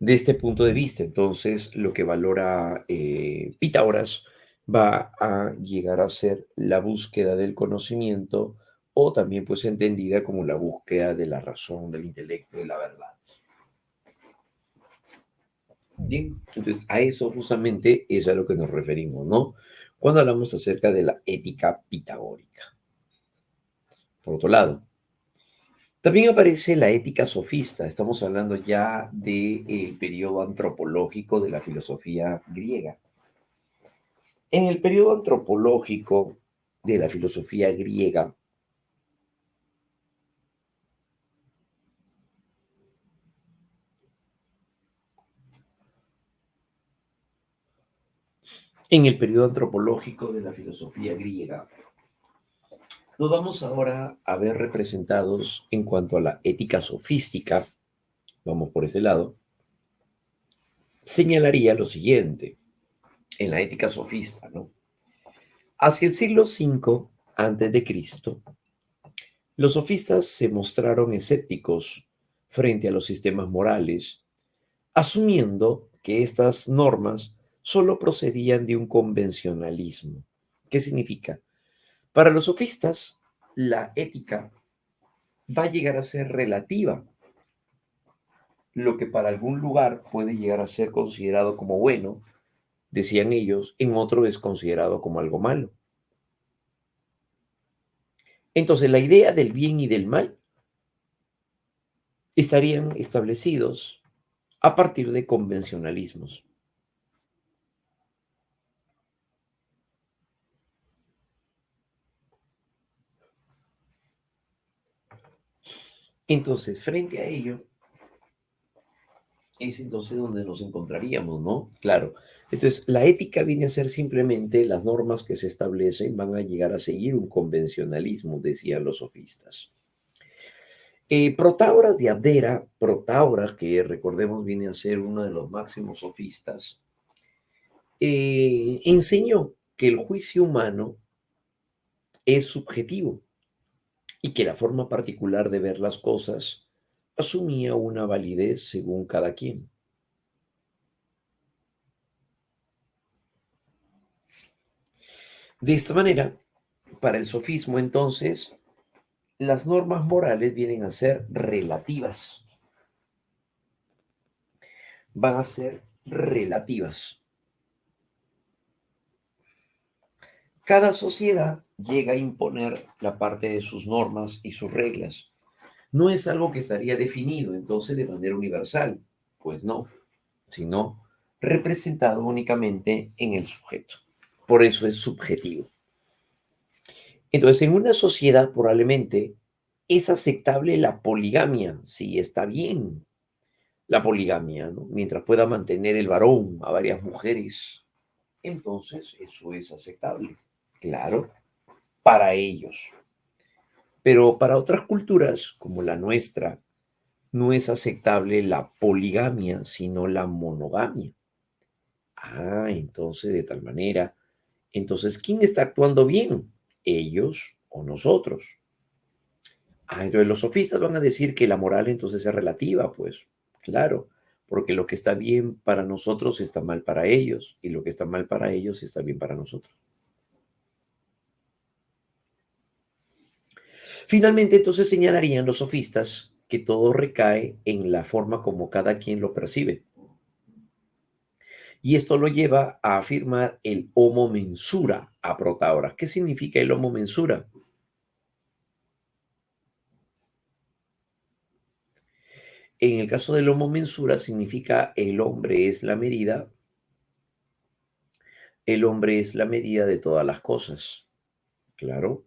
A: De este punto de vista, entonces, lo que valora Pitágoras va a llegar a ser la búsqueda del conocimiento o también pues entendida como la búsqueda de la razón, del intelecto, de la verdad. Bien, entonces a eso justamente es a lo que nos referimos, ¿no? Cuando hablamos acerca de la ética pitagórica. Por otro lado, también aparece la ética sofista. Estamos hablando ya del periodo antropológico de la filosofía griega. En el periodo antropológico de la filosofía griega, en el periodo antropológico de la filosofía griega, nos vamos ahora a ver representados en cuanto a la ética sofística, vamos por ese lado, señalaría lo siguiente en la ética sofista, ¿no? Hacia el siglo V antes de Cristo, los sofistas se mostraron escépticos frente a los sistemas morales, asumiendo que estas normas solo procedían de un convencionalismo. ¿Qué significa? Para los sofistas, la ética va a llegar a ser relativa. Lo que para algún lugar puede llegar a ser considerado como bueno, decían ellos, en otro es considerado como algo malo. Entonces, la idea del bien y del mal estarían establecidos a partir de convencionalismos. Entonces, frente a ello, es entonces donde nos encontraríamos, ¿no? Claro. Entonces, la ética viene a ser simplemente las normas que se establecen van a llegar a seguir un convencionalismo, decían los sofistas. Protágoras de Abdera, Protágoras, que recordemos viene a ser uno de los máximos sofistas, enseñó que el juicio humano es subjetivo y que la forma particular de ver las cosas asumía una validez según cada quien. De esta manera, para el sofismo entonces, las normas morales vienen a ser relativas, van a ser relativas. Cada sociedad llega a imponer la parte de sus normas y sus reglas. No es algo que estaría definido entonces de manera universal, pues no, sino representado únicamente en el sujeto. Por eso es subjetivo. Entonces, en una sociedad probablemente es aceptable la poligamia, sí, está bien la poligamia, ¿no? Mientras pueda mantener el varón a varias mujeres, entonces eso es aceptable, claro, para ellos. Pero para otras culturas, como la nuestra, no es aceptable la poligamia, sino la monogamia. Ah, entonces de tal manera, entonces, ¿quién está actuando bien? ¿Ellos o nosotros? Ah, entonces los sofistas van a decir que la moral entonces es relativa, pues, claro, porque lo que está bien para nosotros está mal para ellos, y lo que está mal para ellos está bien para nosotros. Finalmente, entonces señalarían los sofistas que todo recae en la forma como cada quien lo percibe. Y esto lo lleva a afirmar el homo mensura a Protágoras. ¿Qué significa el homo mensura? En el caso del homo mensura significa el hombre es la medida, el hombre es la medida de todas las cosas, claro,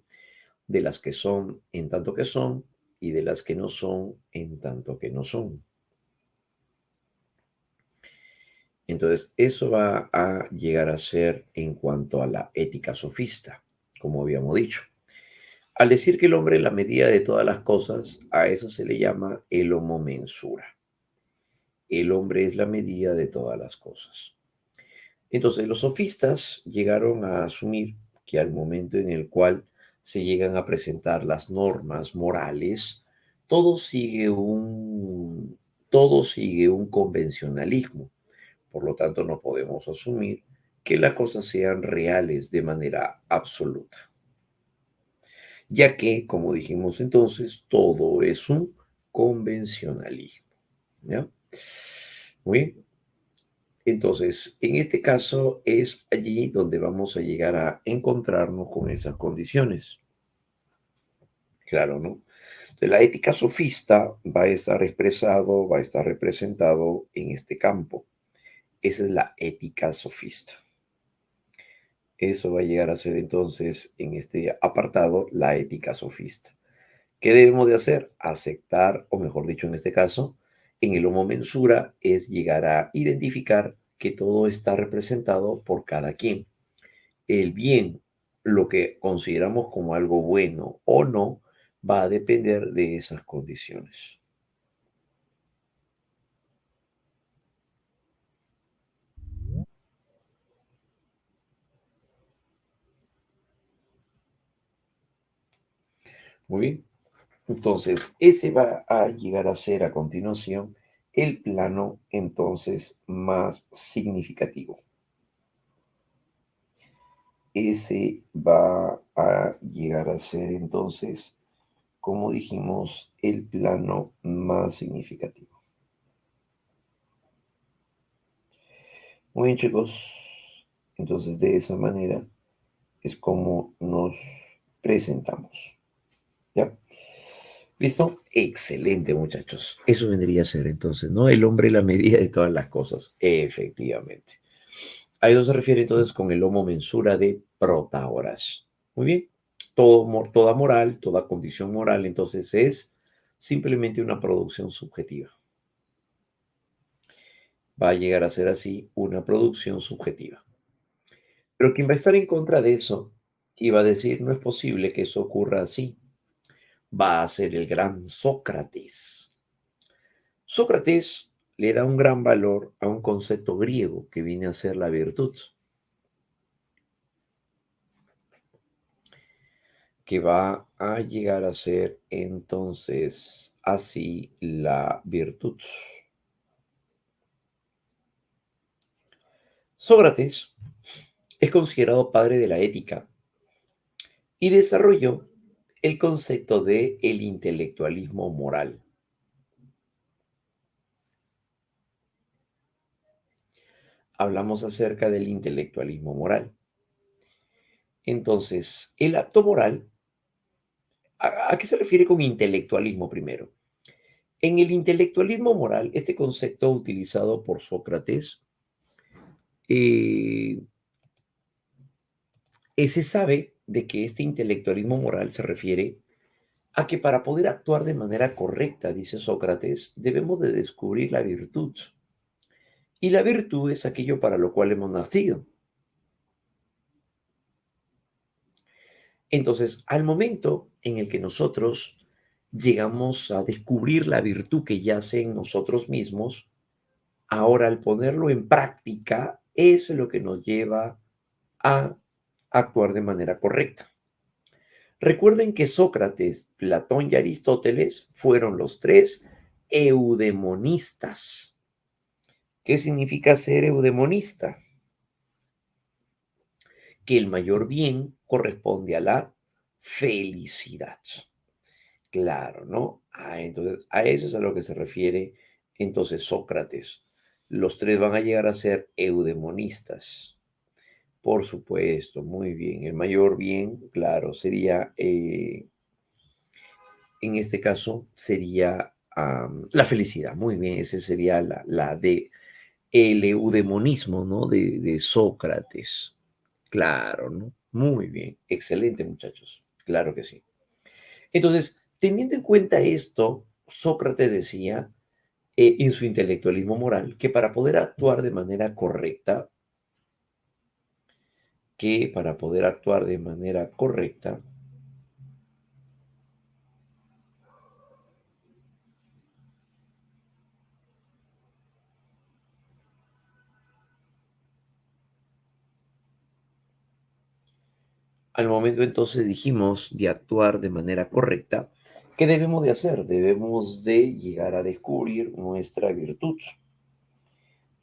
A: de las que son en tanto que son y de las que no son en tanto que no son. Entonces, eso va a llegar a ser en cuanto a la ética sofista, como habíamos dicho. Al decir que el hombre es la medida de todas las cosas, a eso se le llama el homo mensura. El hombre es la medida de todas las cosas. Entonces, los sofistas llegaron a asumir que al momento en el cual se llegan a presentar las normas morales, todo sigue un, todo sigue un convencionalismo. Por lo tanto, no podemos asumir que las cosas sean reales de manera absoluta, ya que, como dijimos entonces, todo es un convencionalismo. ¿Ya? Muy bien. Entonces, en este caso es allí donde vamos a llegar a encontrarnos con esas condiciones. Claro, ¿no? Entonces, la ética sofista va a estar expresado, va a estar representado en este campo. Esa es la ética sofista. Eso va a llegar a ser entonces en este apartado la ética sofista. ¿Qué debemos de hacer? Aceptar, o mejor dicho, en este caso, en el homo mensura es llegar a identificar que todo está representado por cada quien. El bien, lo que consideramos como algo bueno o no, va a depender de esas condiciones. Muy bien. Entonces, ese va a llegar a ser a continuación el plano entonces más significativo. Ese va a llegar a ser entonces, como dijimos, el plano más significativo. Muy bien, chicos. Entonces, de esa manera es como nos presentamos. ¿Ya? ¿Listo? Excelente, muchachos. Eso vendría a ser entonces, ¿no? El hombre la medida de todas las cosas. Efectivamente. A eso se refiere entonces con el homo mensura de Protágoras. Muy bien. Toda moral, toda condición moral, entonces es simplemente una producción subjetiva. Va a llegar a ser así una producción subjetiva. Pero quien va a estar en contra de eso y va a decir, no es posible que eso ocurra así, va a ser el gran Sócrates. Sócrates le da un gran valor a un concepto griego que viene a ser la virtud, que va a llegar a ser entonces así la virtud. Sócrates es considerado padre de la ética y desarrolló el concepto de el intelectualismo moral. Hablamos acerca del intelectualismo moral. Entonces, el acto moral, ¿a qué se refiere con intelectualismo primero? En el intelectualismo moral, este concepto utilizado por Sócrates, eh, se sabe de que este intelectualismo moral se refiere a que para poder actuar de manera correcta, dice Sócrates, debemos de descubrir la virtud. Y la virtud es aquello para lo cual hemos nacido. Entonces, al momento en el que nosotros llegamos a descubrir la virtud que yace en nosotros mismos, ahora al ponerlo en práctica, eso es lo que nos lleva a actuar de manera correcta. Recuerden que Sócrates, Platón y Aristóteles fueron los tres eudemonistas. ¿Qué significa ser eudemonista? Que el mayor bien corresponde a la felicidad. Claro, ¿no? Entonces, a eso es a lo que se refiere entonces Sócrates. Los tres van a llegar a ser eudemonistas. Por supuesto, muy bien. El mayor bien, claro, sería, en este caso, sería la felicidad. Muy bien, ese sería la de el eudemonismo, ¿no? De Sócrates. Claro, ¿no? Muy bien. Excelente, muchachos. Claro que sí. Entonces, teniendo en cuenta esto, Sócrates decía en su intelectualismo moral que para poder actuar de manera correcta, que para poder actuar de manera correcta, al momento entonces dijimos de actuar de manera correcta, ¿qué debemos de hacer? Debemos de llegar a descubrir nuestra virtud.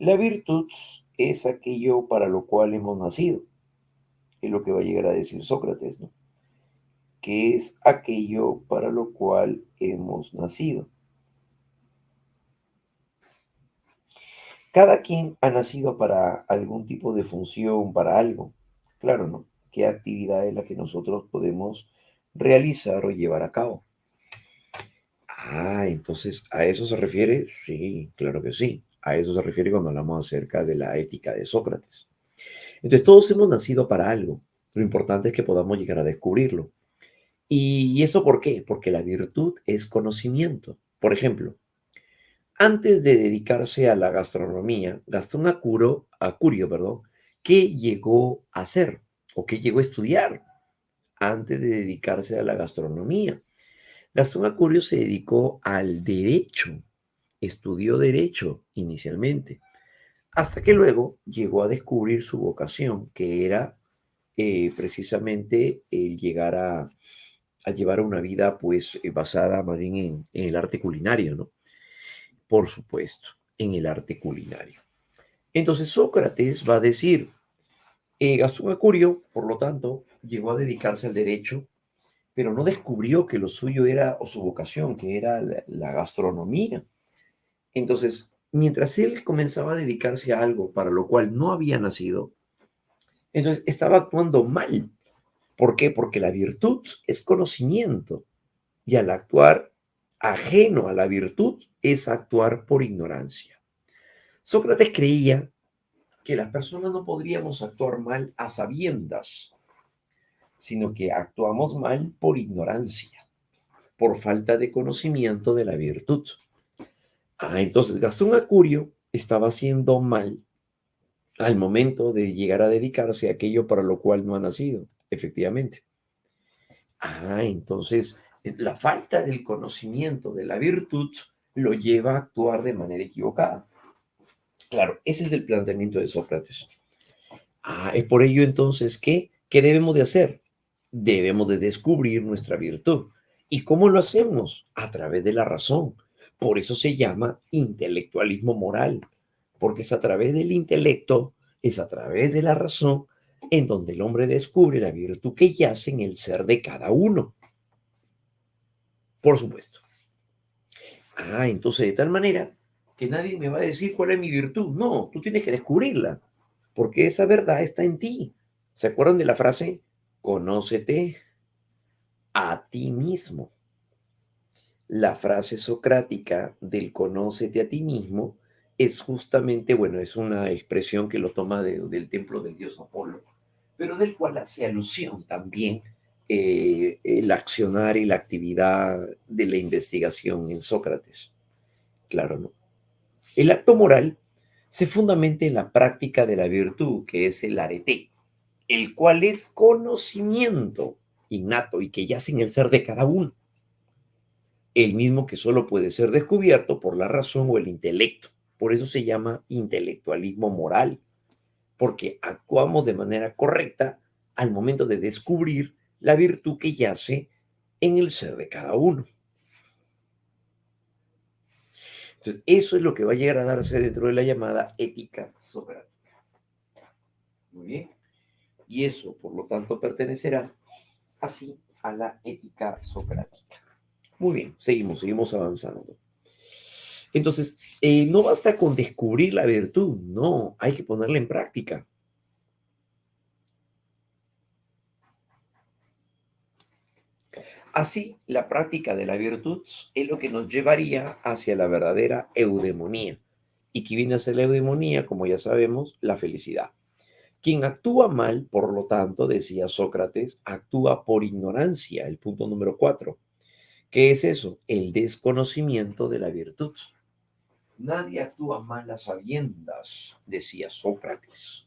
A: La virtud es aquello para lo cual hemos nacido, es lo que va a llegar a decir Sócrates, ¿no? Que es aquello para lo cual hemos nacido. Cada quien ha nacido para algún tipo de función, para algo. Claro, ¿no? ¿Qué actividad es la que nosotros podemos realizar o llevar a cabo? Entonces, ¿a eso se refiere? Sí, claro que sí. A eso se refiere cuando hablamos acerca de la ética de Sócrates. Entonces, todos hemos nacido para algo. Lo importante es que podamos llegar a descubrirlo. ¿Y eso por qué? Porque la virtud es conocimiento. Por ejemplo, antes de dedicarse a la gastronomía, Gastón Acurio, perdón, ¿qué llegó a hacer o qué llegó a estudiar antes de dedicarse a la gastronomía? Gastón Acurio se dedicó al derecho, estudió derecho inicialmente, hasta que luego llegó a descubrir su vocación, que era precisamente el llegar a llevar una vida pues basada más bien en el arte culinario, ¿no? Por supuesto, en el arte culinario. Entonces Sócrates va a decir, Gastón Acurio, por lo tanto, llegó a dedicarse al derecho, pero no descubrió que lo suyo era, o su vocación, que era la gastronomía. Entonces, mientras él comenzaba a dedicarse a algo para lo cual no había nacido, entonces estaba actuando mal. ¿Por qué? Porque la virtud es conocimiento y al actuar ajeno a la virtud es actuar por ignorancia. Sócrates creía que las personas no podríamos actuar mal a sabiendas, sino que actuamos mal por ignorancia, por falta de conocimiento de la virtud. Entonces Gastón Acurio estaba haciendo mal al momento de llegar a dedicarse a aquello para lo cual no ha nacido, efectivamente. Entonces la falta del conocimiento de la virtud lo lleva a actuar de manera equivocada. Claro, ese es el planteamiento de Sócrates. Es por ello entonces que, ¿qué debemos de hacer? Debemos de descubrir nuestra virtud. ¿Y cómo lo hacemos? A través de la razón. Por eso se llama intelectualismo moral, porque es a través del intelecto, es a través de la razón, en donde el hombre descubre la virtud que yace en el ser de cada uno. Por supuesto. Entonces de tal manera que nadie me va a decir cuál es mi virtud. No, tú tienes que descubrirla, porque esa verdad está en ti. ¿Se acuerdan de la frase? Conócete a ti mismo. La frase socrática del conócete a ti mismo es justamente, bueno, es una expresión que lo toma del templo del dios Apolo, pero del cual hace alusión también el accionar y la actividad de la investigación en Sócrates. Claro, ¿no? El acto moral se fundamenta en la práctica de la virtud, que es el arete, el cual es conocimiento innato y que yace en el ser de cada uno, el mismo que solo puede ser descubierto por la razón o el intelecto. Por eso se llama intelectualismo moral, porque actuamos de manera correcta al momento de descubrir la virtud que yace en el ser de cada uno. Entonces, eso es lo que va a llegar a darse dentro de la llamada ética socrática. Muy bien. Y eso, por lo tanto, pertenecerá así a la ética socrática. Muy bien, seguimos avanzando. Entonces, no basta con descubrir la virtud, no, hay que ponerla en práctica. Así, la práctica de la virtud es lo que nos llevaría hacia la verdadera eudemonía. ¿Y qué viene a ser la eudemonía? Como ya sabemos, la felicidad. Quien actúa mal, por lo tanto, decía Sócrates, actúa por ignorancia, el punto número 4. ¿Qué es eso? El desconocimiento de la virtud. Nadie actúa mal a sabiendas, decía Sócrates.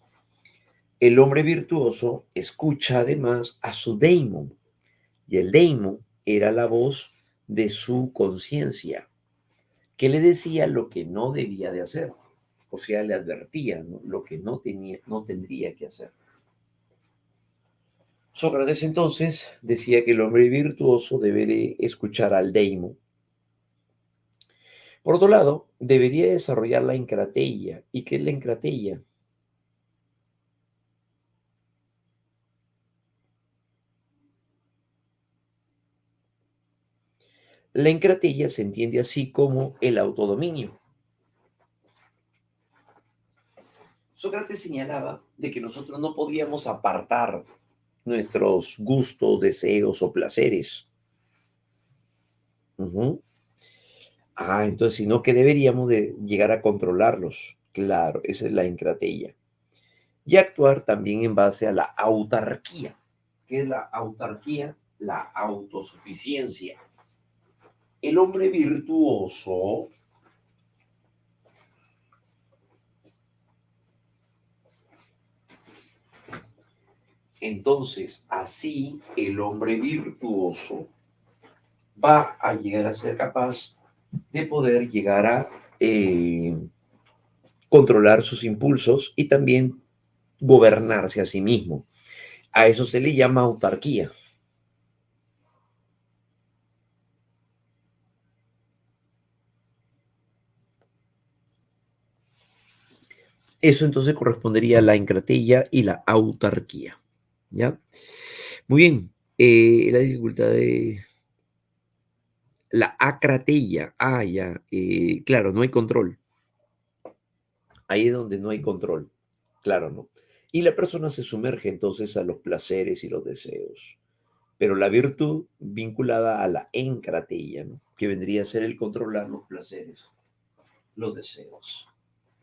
A: El hombre virtuoso escucha además a su daimon, y el daimon era la voz de su conciencia, que le decía lo que no debía de hacer, o sea, le advertía, ¿no?, lo que no tendría que hacer. Sócrates entonces decía que el hombre virtuoso debe de escuchar al daimon. Por otro lado, debería desarrollar la encrateia. ¿Y qué es la encrateia? La encrateia se entiende así como el autodominio. Sócrates señalaba de que nosotros no podíamos apartar nuestros gustos, deseos o placeres. Ujú. Entonces, sino que deberíamos de llegar a controlarlos. Claro, esa es la encrateia. Y actuar también en base a la autarquía. ¿Qué es la autarquía? La autosuficiencia. El hombre virtuoso, entonces así el hombre virtuoso va a llegar a ser capaz de poder llegar a eh, controlar sus impulsos y también gobernarse a sí mismo. A eso se le llama autarquía. Eso entonces correspondería a la encratella y la autarquía. ¿Ya? Muy bien. La dificultad de la acratella. Ya. Claro, no hay control. Ahí es donde no hay control. Claro, ¿no? Y la persona se sumerge entonces a los placeres y los deseos. Pero la virtud vinculada a la encratella, ¿no?, que vendría a ser el controlar los placeres, los deseos.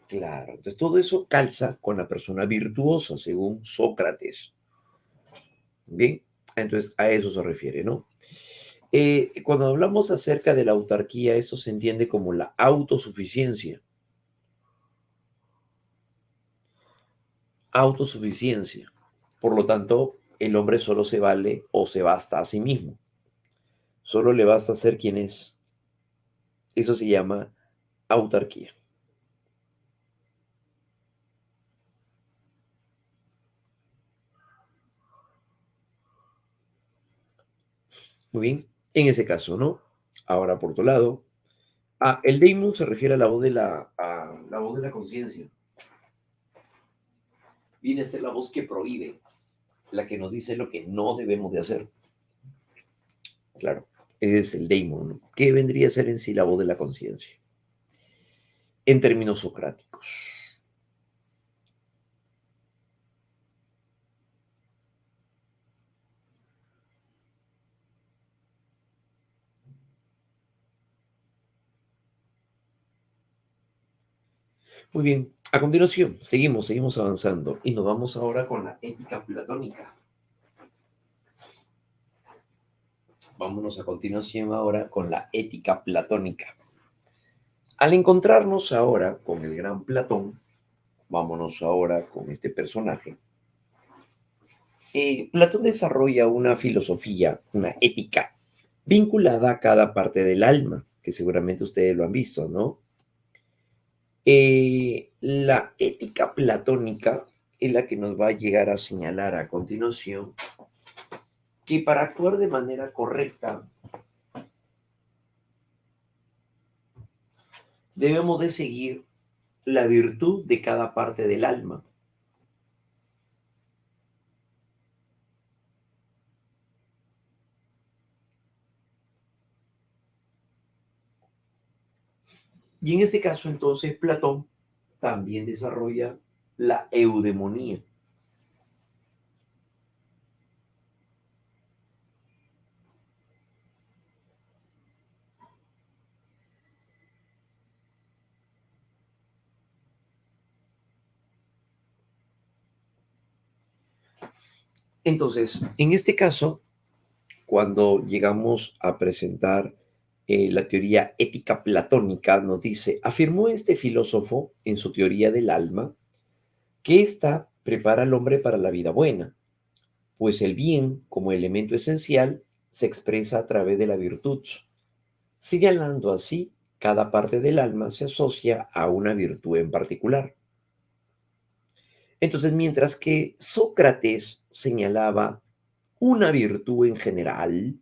A: Claro, entonces todo eso calza con la persona virtuosa, según Sócrates. Bien, entonces a eso se refiere, ¿no? Cuando hablamos acerca de la autarquía, esto se entiende como la autosuficiencia. Autosuficiencia. Por lo tanto, el hombre solo se vale o se basta a sí mismo. Solo le basta ser quien es. Eso se llama autarquía. Muy bien, en ese caso, ¿no? Ahora, por otro lado, el daemon se refiere a la voz de la voz de la conciencia. Viene a ser la voz que prohíbe, la que nos dice lo que no debemos de hacer. Claro, ese es el daemon, ¿no?, que vendría a ser en sí la voz de la conciencia, en términos socráticos. Muy bien, A continuación, seguimos avanzando y nos vamos ahora con la ética platónica. Vámonos a continuación ahora con la ética platónica. Al encontrarnos ahora con el gran Platón, vámonos ahora con este personaje. Platón desarrolla una filosofía, una ética, vinculada a cada parte del alma, que seguramente ustedes lo han visto, ¿no? La ética platónica es la que nos va a llegar a señalar a continuación que para actuar de manera correcta debemos de seguir la virtud de cada parte del alma. Y en este caso, entonces, Platón también desarrolla la eudemonía. Entonces, en este caso, cuando llegamos a presentar la teoría ética platónica, nos dice, afirmó este filósofo en su teoría del alma que ésta prepara al hombre para la vida buena, pues el bien, como elemento esencial, se expresa a través de la virtud. Señalando así, cada parte del alma se asocia a una virtud en particular. Entonces, mientras que Sócrates señalaba una virtud en general,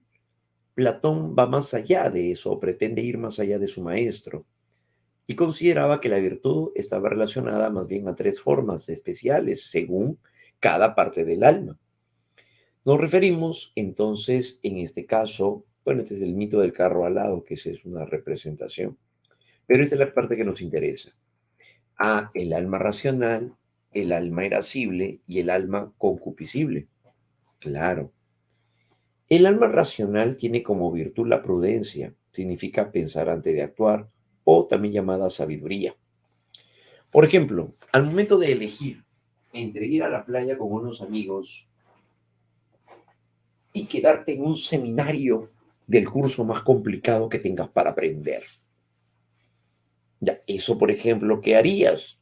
A: Platón va más allá de eso, pretende ir más allá de su maestro, y consideraba que la virtud estaba relacionada más bien a tres formas especiales según cada parte del alma. Nos referimos entonces, en este caso, bueno, este es el mito del carro alado, que esa es una representación, pero esta es la parte que nos interesa. A el alma racional, el alma irascible y el alma concupiscible. Claro. El alma racional tiene como virtud la prudencia, significa pensar antes de actuar, o también llamada sabiduría. Por ejemplo, al momento de elegir entre ir a la playa con unos amigos y quedarte en un seminario del curso más complicado que tengas para aprender. Ya, eso, por ejemplo, ¿qué harías?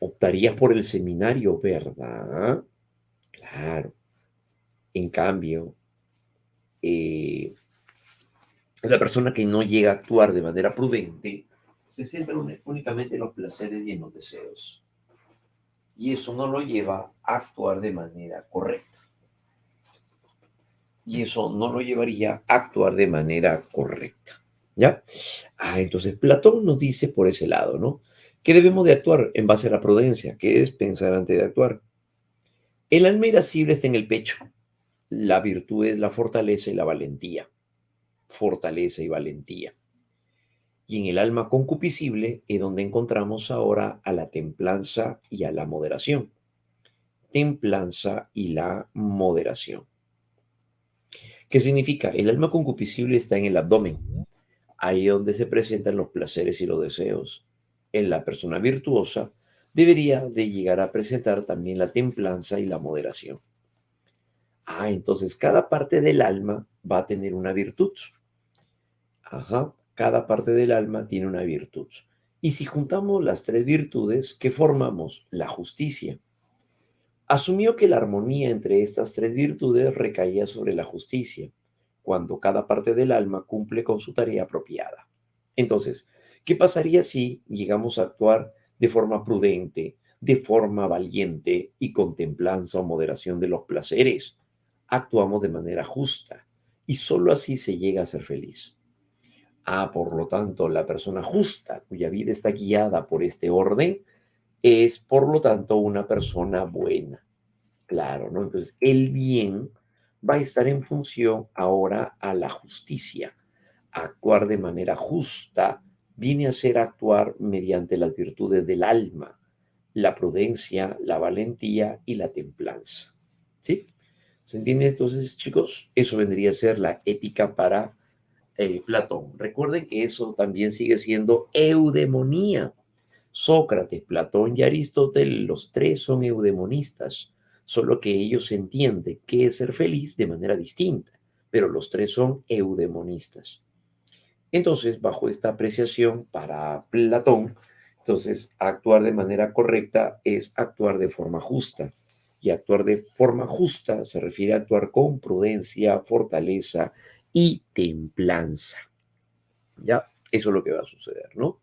A: Optarías por el seminario, ¿verdad? Claro. En cambio, eh, la persona que no llega a actuar de manera prudente se centra únicamente en los placeres y en los deseos. Y eso no lo lleva a actuar de manera correcta. Y eso no lo llevaría a actuar de manera correcta. ¿Ya? Entonces Platón nos dice por ese lado, ¿no? Que debemos de actuar en base a la prudencia, que es pensar antes de actuar. El alma irascible está en el pecho. La virtud es la fortaleza y la valentía. Fortaleza y valentía. Y en el alma concupiscible es donde encontramos ahora a la templanza y a la moderación. Templanza y la moderación. ¿Qué significa? El alma concupiscible está en el abdomen, ahí es donde se presentan los placeres y los deseos. En la persona virtuosa debería de llegar a presentar también la templanza y la moderación. Entonces cada parte del alma va a tener una virtud. Cada parte del alma tiene una virtud. Y si juntamos las tres virtudes, ¿qué formamos? La justicia. Asumió que la armonía entre estas tres virtudes recaía sobre la justicia, cuando cada parte del alma cumple con su tarea apropiada. Entonces, ¿qué pasaría si llegamos a actuar de forma prudente, de forma valiente y con templanza o moderación de los placeres? Actuamos de manera justa y sólo así se llega a ser feliz. Por lo tanto, la persona justa, cuya vida está guiada por este orden, es, por lo tanto, una persona buena. Claro, ¿no? Entonces, el bien va a estar en función ahora a la justicia. Actuar de manera justa viene a ser actuar mediante las virtudes del alma, la prudencia, la valentía y la templanza. ¿Sí? ¿Se entiende entonces, chicos? Eso vendría a ser la ética para Platón. Recuerden que eso también sigue siendo eudemonía. Sócrates, Platón y Aristóteles, los tres son eudemonistas, solo que ellos entienden qué es ser feliz de manera distinta, pero los tres son eudemonistas. Entonces, bajo esta apreciación para Platón, entonces actuar de manera correcta es actuar de forma justa. Y actuar de forma justa se refiere a actuar con prudencia, fortaleza y templanza. ¿Ya? Eso es lo que va a suceder, ¿no?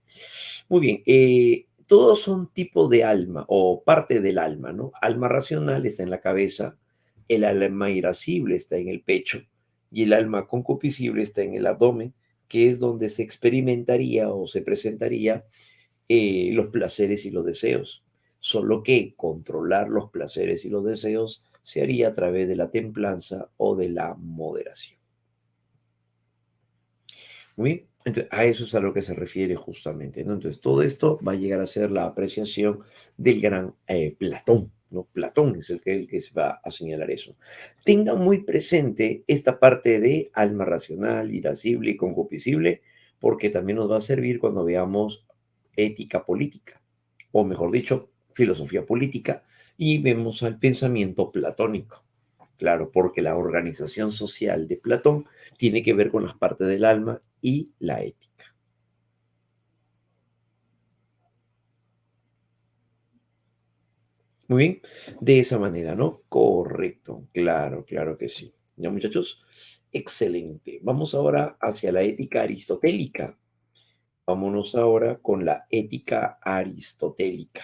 A: Muy bien, todos son tipos de alma o parte del alma, ¿no? Alma racional está en la cabeza, el alma irascible está en el pecho y el alma concupiscible está en el abdomen, que es donde se experimentaría o se presentaría los placeres y los deseos. Solo que controlar los placeres y los deseos se haría a través de la templanza o de la moderación. Muy bien. Entonces, a eso es a lo que se refiere justamente, ¿no? Entonces, todo esto va a llegar a ser la apreciación del gran Platón, ¿no? Platón es el que se va a señalar eso. Tenga muy presente esta parte de alma racional, irascible y concupiscible, porque también nos va a servir cuando veamos ética política, o mejor dicho, filosofía política, y vemos al pensamiento platónico. Claro, porque la organización social de Platón tiene que ver con las partes del alma y la ética. Muy bien, de esa manera, ¿no? Correcto, claro, claro que sí. ¿Ya, muchachos? Excelente. Vamos ahora hacia la ética aristotélica. Vámonos ahora con la ética aristotélica.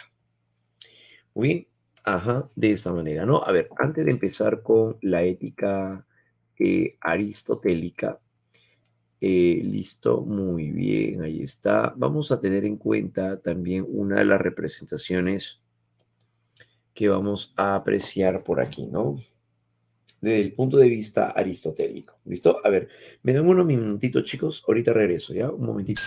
A: Muy bien, ajá, de esa manera, ¿no? A ver, antes de empezar con la ética aristotélica, listo, muy bien, ahí está. Vamos a tener en cuenta también una de las representaciones que vamos a apreciar por aquí, ¿no? Desde el punto de vista aristotélico. ¿Listo? A ver, me dan unos minutitos, chicos. Ahorita regreso, ¿ya? Un momentito.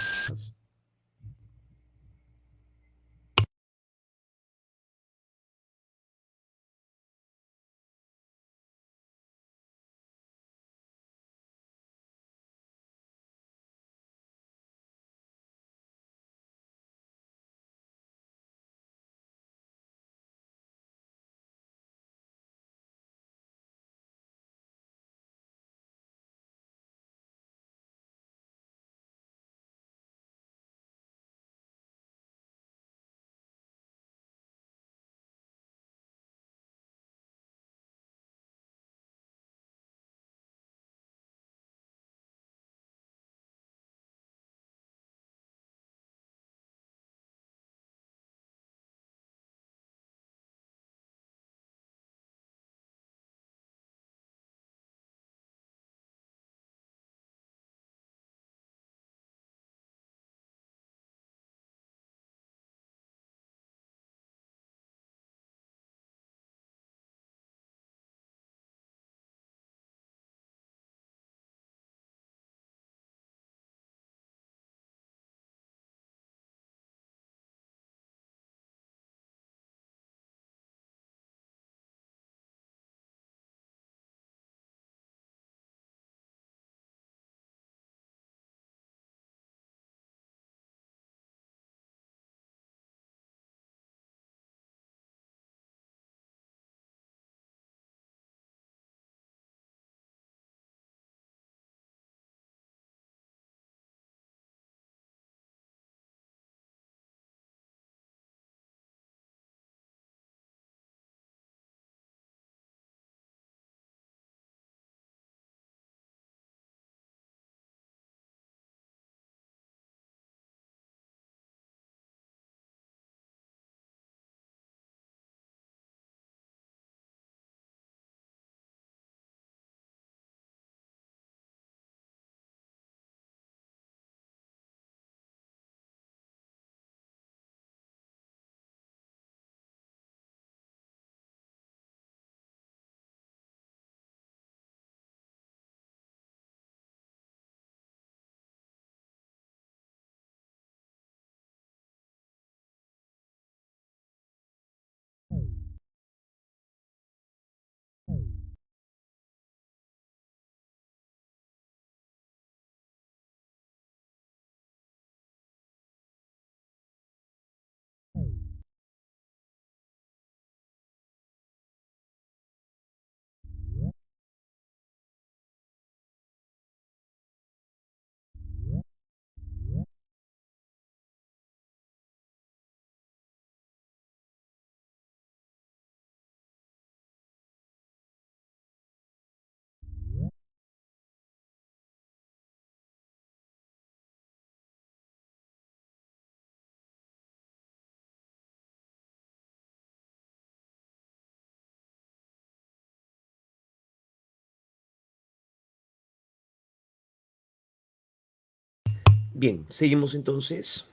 A: Bien, seguimos entonces.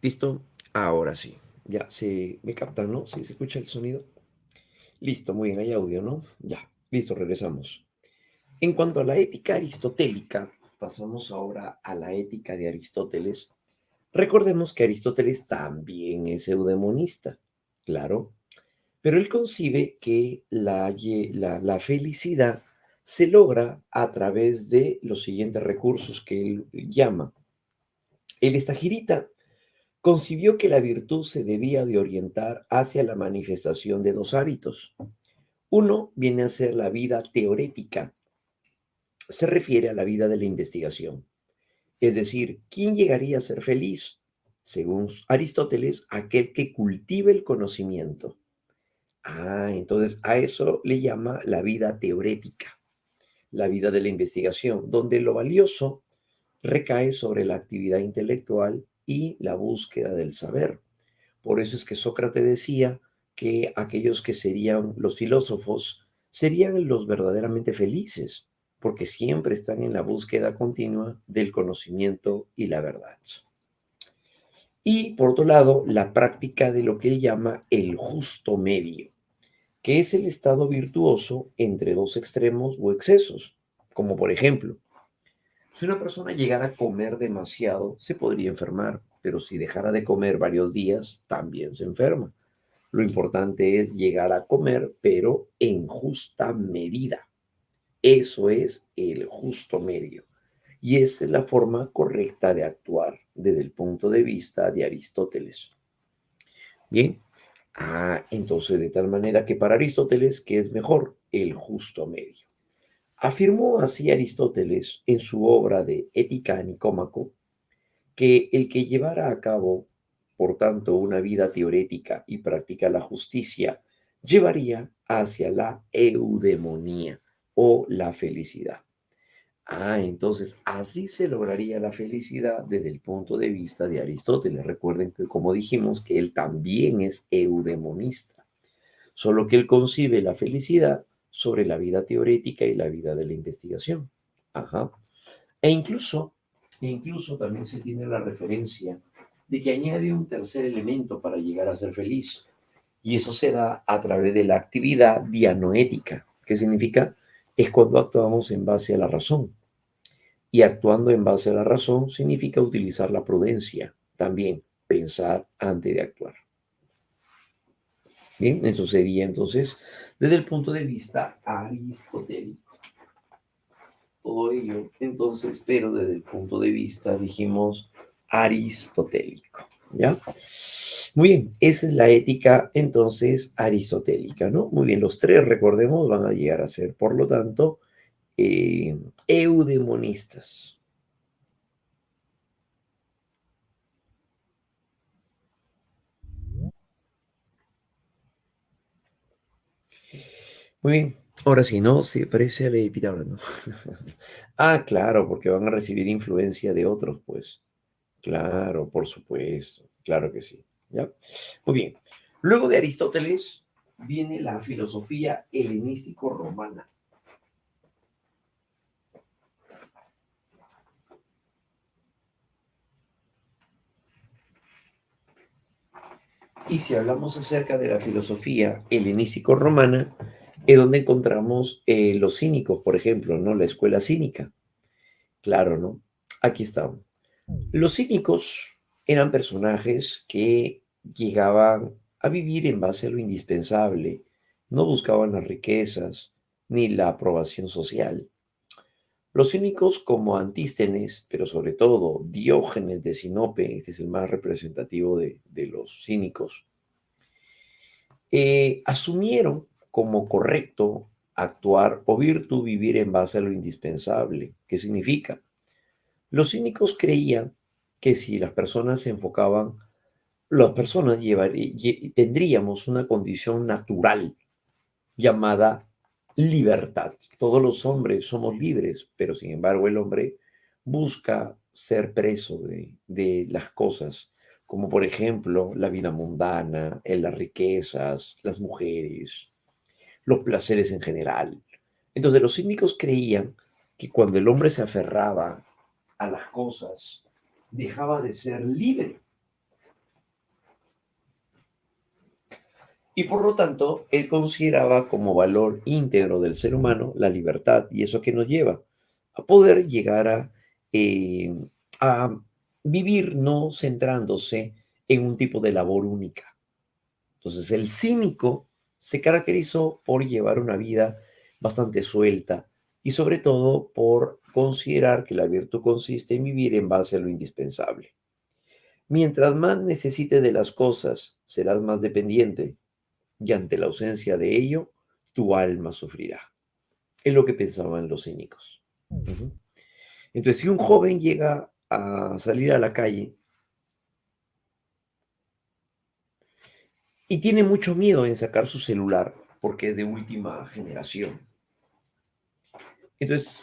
A: ¿Listo? Ahora sí. Ya se me captan, ¿no? Sí, se escucha el sonido. Listo, muy bien, hay audio, ¿no? Ya, listo, regresamos. En cuanto a la ética aristotélica, pasamos ahora a la ética de Aristóteles. Recordemos que Aristóteles también es eudemonista, claro, pero él concibe que la felicidad se logra a través de los siguientes recursos que él llama. El estagirita concibió que la virtud se debía de orientar hacia la manifestación de dos hábitos. Uno viene a ser la vida teorética, se refiere a la vida de la investigación. Es decir, ¿quién llegaría a ser feliz? Según Aristóteles, aquel que cultive el conocimiento. Entonces a eso le llama la vida teorética, la vida de la investigación, donde lo valioso recae sobre la actividad intelectual y la búsqueda del saber. Por eso es que Sócrates decía que aquellos que serían los filósofos serían los verdaderamente felices, porque siempre están en la búsqueda continua del conocimiento y la verdad. Y por otro lado, la práctica de lo que él llama el justo medio, que es el estado virtuoso entre dos extremos o excesos, como por ejemplo, si una persona llegara a comer demasiado, se podría enfermar, pero si dejara de comer varios días, también se enferma. Lo importante es llegar a comer, pero en justa medida. Eso es el justo medio. Y esa es la forma correcta de actuar desde el punto de vista de Aristóteles. Bien. Entonces, de tal manera que para Aristóteles, ¿qué es mejor? El justo medio. Afirmó así Aristóteles en su obra de Ética a Nicómaco que el que llevara a cabo, por tanto, una vida teorética y práctica la justicia, llevaría hacia la eudemonía o la felicidad. Entonces así se lograría la felicidad desde el punto de vista de Aristóteles. Recuerden que, como dijimos, que él también es eudemonista, solo que él concibe la felicidad sobre la vida teorética y la vida de la investigación. Ajá. E incluso también se tiene la referencia de que añade un tercer elemento para llegar a ser feliz. Y eso se da a través de la actividad dianoética. ¿Qué significa? Es cuando actuamos en base a la razón. Y actuando en base a la razón significa utilizar la prudencia, también pensar antes de actuar. Bien, eso sería entonces desde el punto de vista aristotélico. Todo ello, entonces, pero desde el punto de vista, dijimos, aristotélico. ¿Ya? Muy bien, esa es la ética entonces aristotélica, ¿no? Muy bien, los tres, recordemos, van a llegar a ser, por lo tanto, eudemonistas. Muy bien, ahora sí, ¿no? Se parece a la de Pitágoras, ¿no? Claro, porque van a recibir influencia de otros, pues. Claro, por supuesto, claro que sí. ¿Ya? Muy bien. Luego de Aristóteles viene la filosofía helenístico-romana. Y si hablamos acerca de la filosofía helenístico-romana, es donde encontramos los cínicos, por ejemplo, ¿no? La escuela cínica. Claro, ¿no? Aquí están. Los cínicos eran personajes que llegaban a vivir en base a lo indispensable, no buscaban las riquezas ni la aprobación social. Los cínicos como Antístenes, pero sobre todo Diógenes de Sinope, este es el más representativo de los cínicos, asumieron como correcto actuar o virtud vivir en base a lo indispensable. ¿Qué significa? Los cínicos creían que si las personas se enfocaban, las personas tendríamos una condición natural llamada libertad. Todos los hombres somos libres, pero sin embargo el hombre busca ser preso de las cosas, como por ejemplo la vida mundana, las riquezas, las mujeres, los placeres en general. Entonces los cínicos creían que cuando el hombre se aferraba a las cosas, dejaba de ser libre. Y por lo tanto, él consideraba como valor íntegro del ser humano la libertad, y eso que nos lleva a poder llegar eh, a vivir no centrándose en un tipo de labor única. Entonces, el cínico se caracterizó por llevar una vida bastante suelta y sobre todo por considerar que la virtud consiste en vivir en base a lo indispensable. Mientras más necesites de las cosas, serás más dependiente y ante la ausencia de ello, tu alma sufrirá. Es lo que pensaban los cínicos. Ujú. Entonces, si un joven llega a salir a la calle y tiene mucho miedo en sacar su celular porque es de última generación, entonces,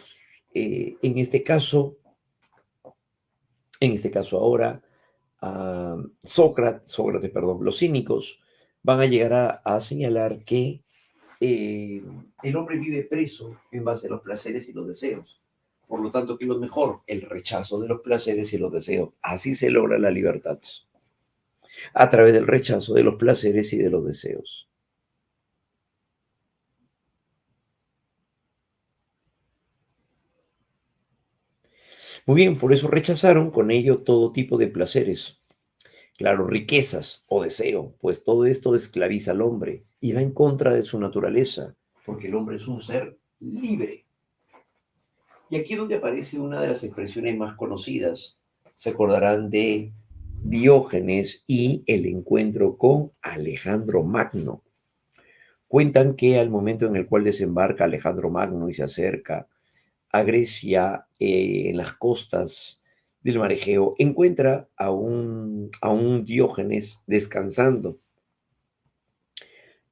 A: en este caso, ahora, Sócrates, perdón, los cínicos van a llegar a señalar que el hombre vive preso en base a los placeres y los deseos. Por lo tanto, ¿qué es lo mejor? El rechazo de los placeres y los deseos. Así se logra la libertad, a través del rechazo de los placeres y de los deseos. Muy bien, por eso rechazaron con ello todo tipo de placeres. Claro, riquezas o deseo, pues todo esto esclaviza al hombre y va en contra de su naturaleza, porque el hombre es un ser libre. Y aquí es donde aparece una de las expresiones más conocidas. Se acordarán de Diógenes y el encuentro con Alejandro Magno. Cuentan que al momento en el cual desembarca Alejandro Magno y se acerca a Grecia, en las costas del mar Egeo, encuentra a un Diógenes descansando.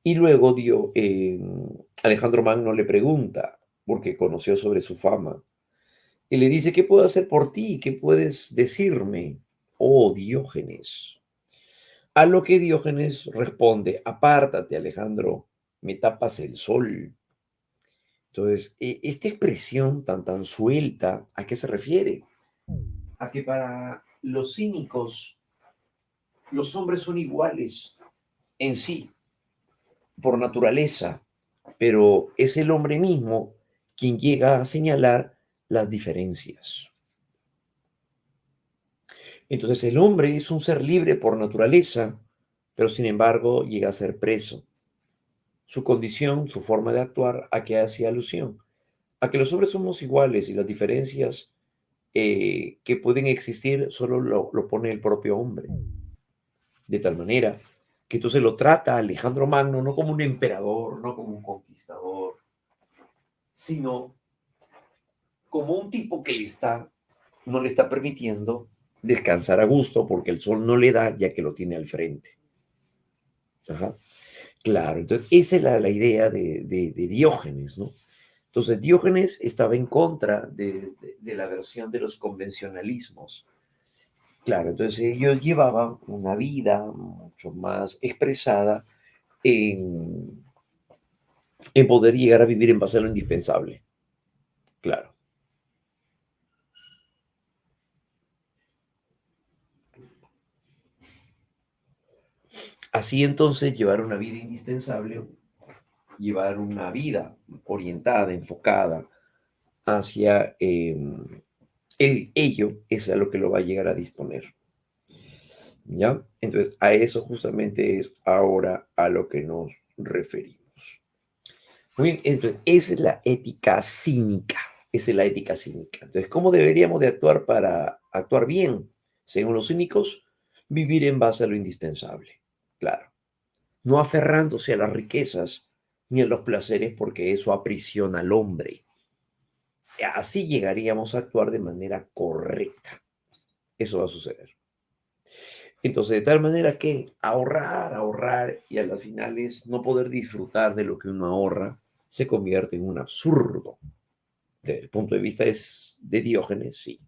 A: Y luego Alejandro Magno le pregunta, porque conoció sobre su fama, y le dice: ¿qué puedo hacer por ti? ¿Qué puedes decirme, oh Diógenes? A lo que Diógenes responde: apártate, Alejandro, me tapas el sol. Entonces, esta expresión tan suelta, ¿a qué se refiere? A que para los cínicos, los hombres son iguales en sí, por naturaleza, pero es el hombre mismo quien llega a señalar las diferencias. Entonces el hombre es un ser libre por naturaleza, pero sin embargo llega a ser preso. Su condición, su forma de actuar, ¿a qué hace alusión? A que los hombres somos iguales y las diferencias que pueden existir solo lo pone el propio hombre. De tal manera que entonces lo trata Alejandro Magno no como un emperador, no como un conquistador, sino como un tipo que no le está permitiendo descansar a gusto porque el sol no le da ya que lo tiene al frente. Ajá. Claro, entonces esa es la idea de Diógenes, ¿no? Entonces Diógenes estaba en contra de la versión de los convencionalismos. Claro, entonces ellos llevaban una vida mucho más expresada en, en poder llegar a vivir en base a lo indispensable. Claro. Así entonces llevar una vida indispensable, llevar una vida orientada, enfocada hacia ello, es a lo que lo va a llegar a disponer. ¿Ya? Entonces, a eso justamente es ahora a lo que nos referimos. Muy bien, entonces, esa es la ética cínica. Esa es la ética cínica. Entonces, ¿cómo deberíamos de actuar para actuar bien? Según los cínicos, vivir en base a lo indispensable. Claro. No aferrándose a las riquezas ni a los placeres porque eso aprisiona al hombre. Así llegaríamos a actuar de manera correcta. Eso va a suceder. Entonces, de tal manera que ahorrar y a las finales no poder disfrutar de lo que uno ahorra se convierte en un absurdo. Desde el punto de vista de Diógenes, sí.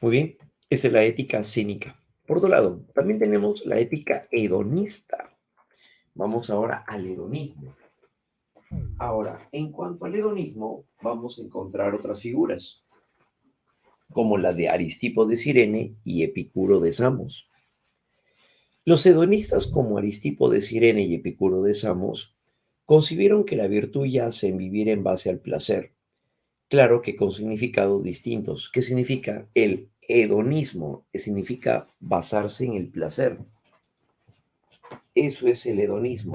A: Muy bien, esa es la ética cínica. Por otro lado, también tenemos la ética hedonista. Vamos ahora al hedonismo. Ahora, en cuanto al hedonismo, vamos a encontrar otras figuras, como la de Aristipo de Cirene y Epicuro de Samos. Los hedonistas como Aristipo de Cirene y Epicuro de Samos concibieron que la virtud yace en vivir en base al placer, claro que con significados distintos. ¿Qué significa? El hedonismo significa basarse en el placer. Eso es el hedonismo.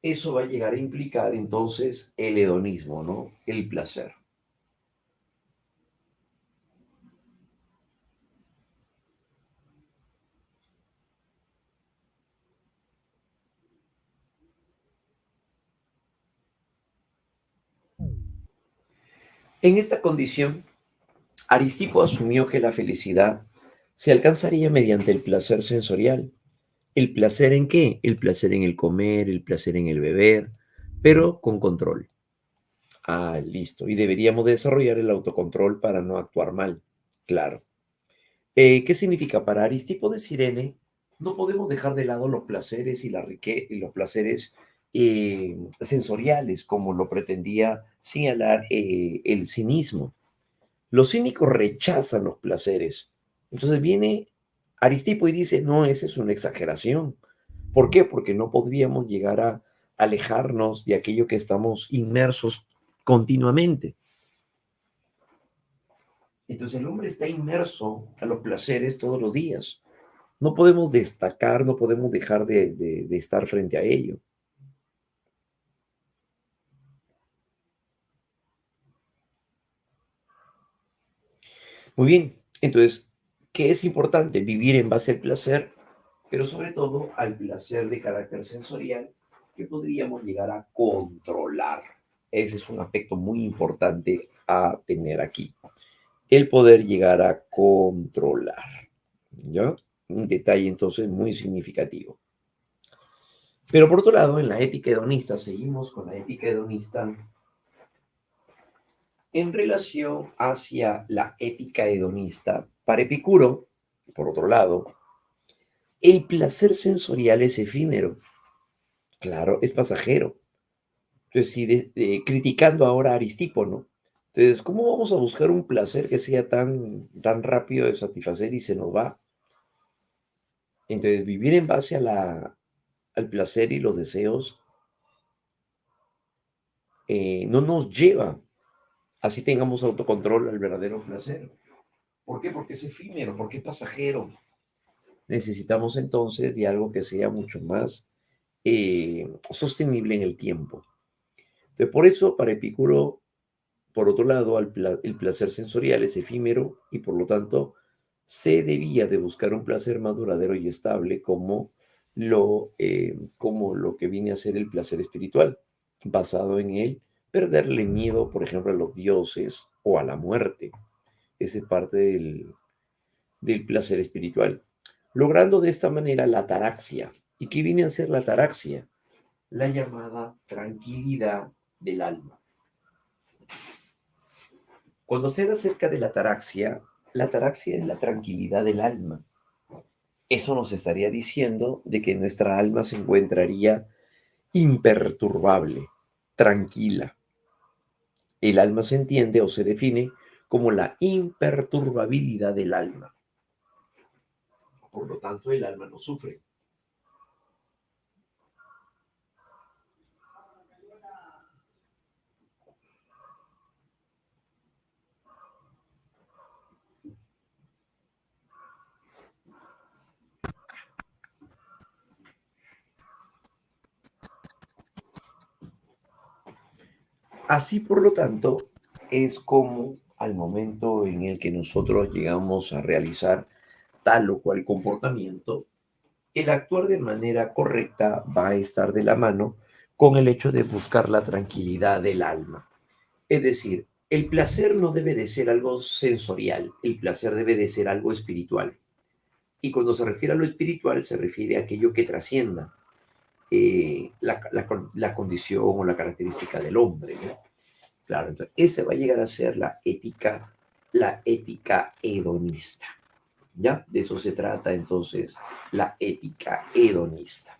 A: Eso va a llegar a implicar entonces el hedonismo, ¿no? El placer. En esta condición, Aristipo asumió que la felicidad se alcanzaría mediante el placer sensorial. ¿El placer en qué? El placer en el comer, el placer en el beber, pero con control. Ah, listo. Y deberíamos desarrollar el autocontrol para no actuar mal. Claro. ¿Qué significa? Para Aristipo de Cirene, no podemos dejar de lado los placeres y, y los placeres sensoriales, como lo pretendía señalar el cinismo. Los cínicos rechazan los placeres. Entonces viene Aristipo y dice, no, esa es una exageración. ¿Por qué? Porque no podríamos llegar a alejarnos de aquello que estamos inmersos continuamente. Entonces el hombre está inmerso a los placeres todos los días. No podemos destacar, no podemos dejar de estar frente a ello. Muy bien, entonces, ¿qué es importante? Vivir en base al placer, pero sobre todo al placer de carácter sensorial que podríamos llegar a controlar. Ese es un aspecto muy importante a tener aquí. El poder llegar a controlar. ¿Ya? Un detalle entonces muy significativo. Pero por otro lado, en la ética hedonista, seguimos con la ética hedonista en relación hacia la ética hedonista. Para Epicuro, por otro lado, el placer sensorial es efímero, claro, es pasajero. Entonces, si criticando ahora a Aristipo, ¿no? Entonces, ¿cómo vamos a buscar un placer que sea tan rápido de satisfacer y se nos va? Entonces, vivir en base a al placer y los deseos no nos lleva, así tengamos autocontrol, al verdadero placer. ¿Por qué? Porque es efímero, porque es pasajero. Necesitamos entonces de algo que sea mucho más sostenible en el tiempo. Entonces, por eso, para Epicuro, por otro lado, el placer sensorial es efímero y por lo tanto se debía de buscar un placer más duradero y estable como lo que viene a ser el placer espiritual, basado en el perderle miedo, por ejemplo, a los dioses o a la muerte. Esa es parte del placer espiritual, logrando de esta manera la ataraxia. ¿Y qué viene a ser la ataraxia? La llamada tranquilidad del alma. Cuando se habla acerca de la ataraxia es la tranquilidad del alma. Eso nos estaría diciendo de que nuestra alma se encontraría imperturbable, tranquila. El alma se entiende o se define como la imperturbabilidad del alma. Por lo tanto, el alma no sufre. Así, por lo tanto, es como al momento en el que nosotros llegamos a realizar tal o cual comportamiento, el actuar de manera correcta va a estar de la mano con el hecho de buscar la tranquilidad del alma. Es decir, el placer no debe de ser algo sensorial, el placer debe de ser algo espiritual. Y cuando se refiere a lo espiritual, se refiere a aquello que trascienda. la condición o la característica del hombre, ¿no? Claro, entonces ese va a llegar a ser la ética hedonista, ¿ya? De eso se trata entonces la ética hedonista.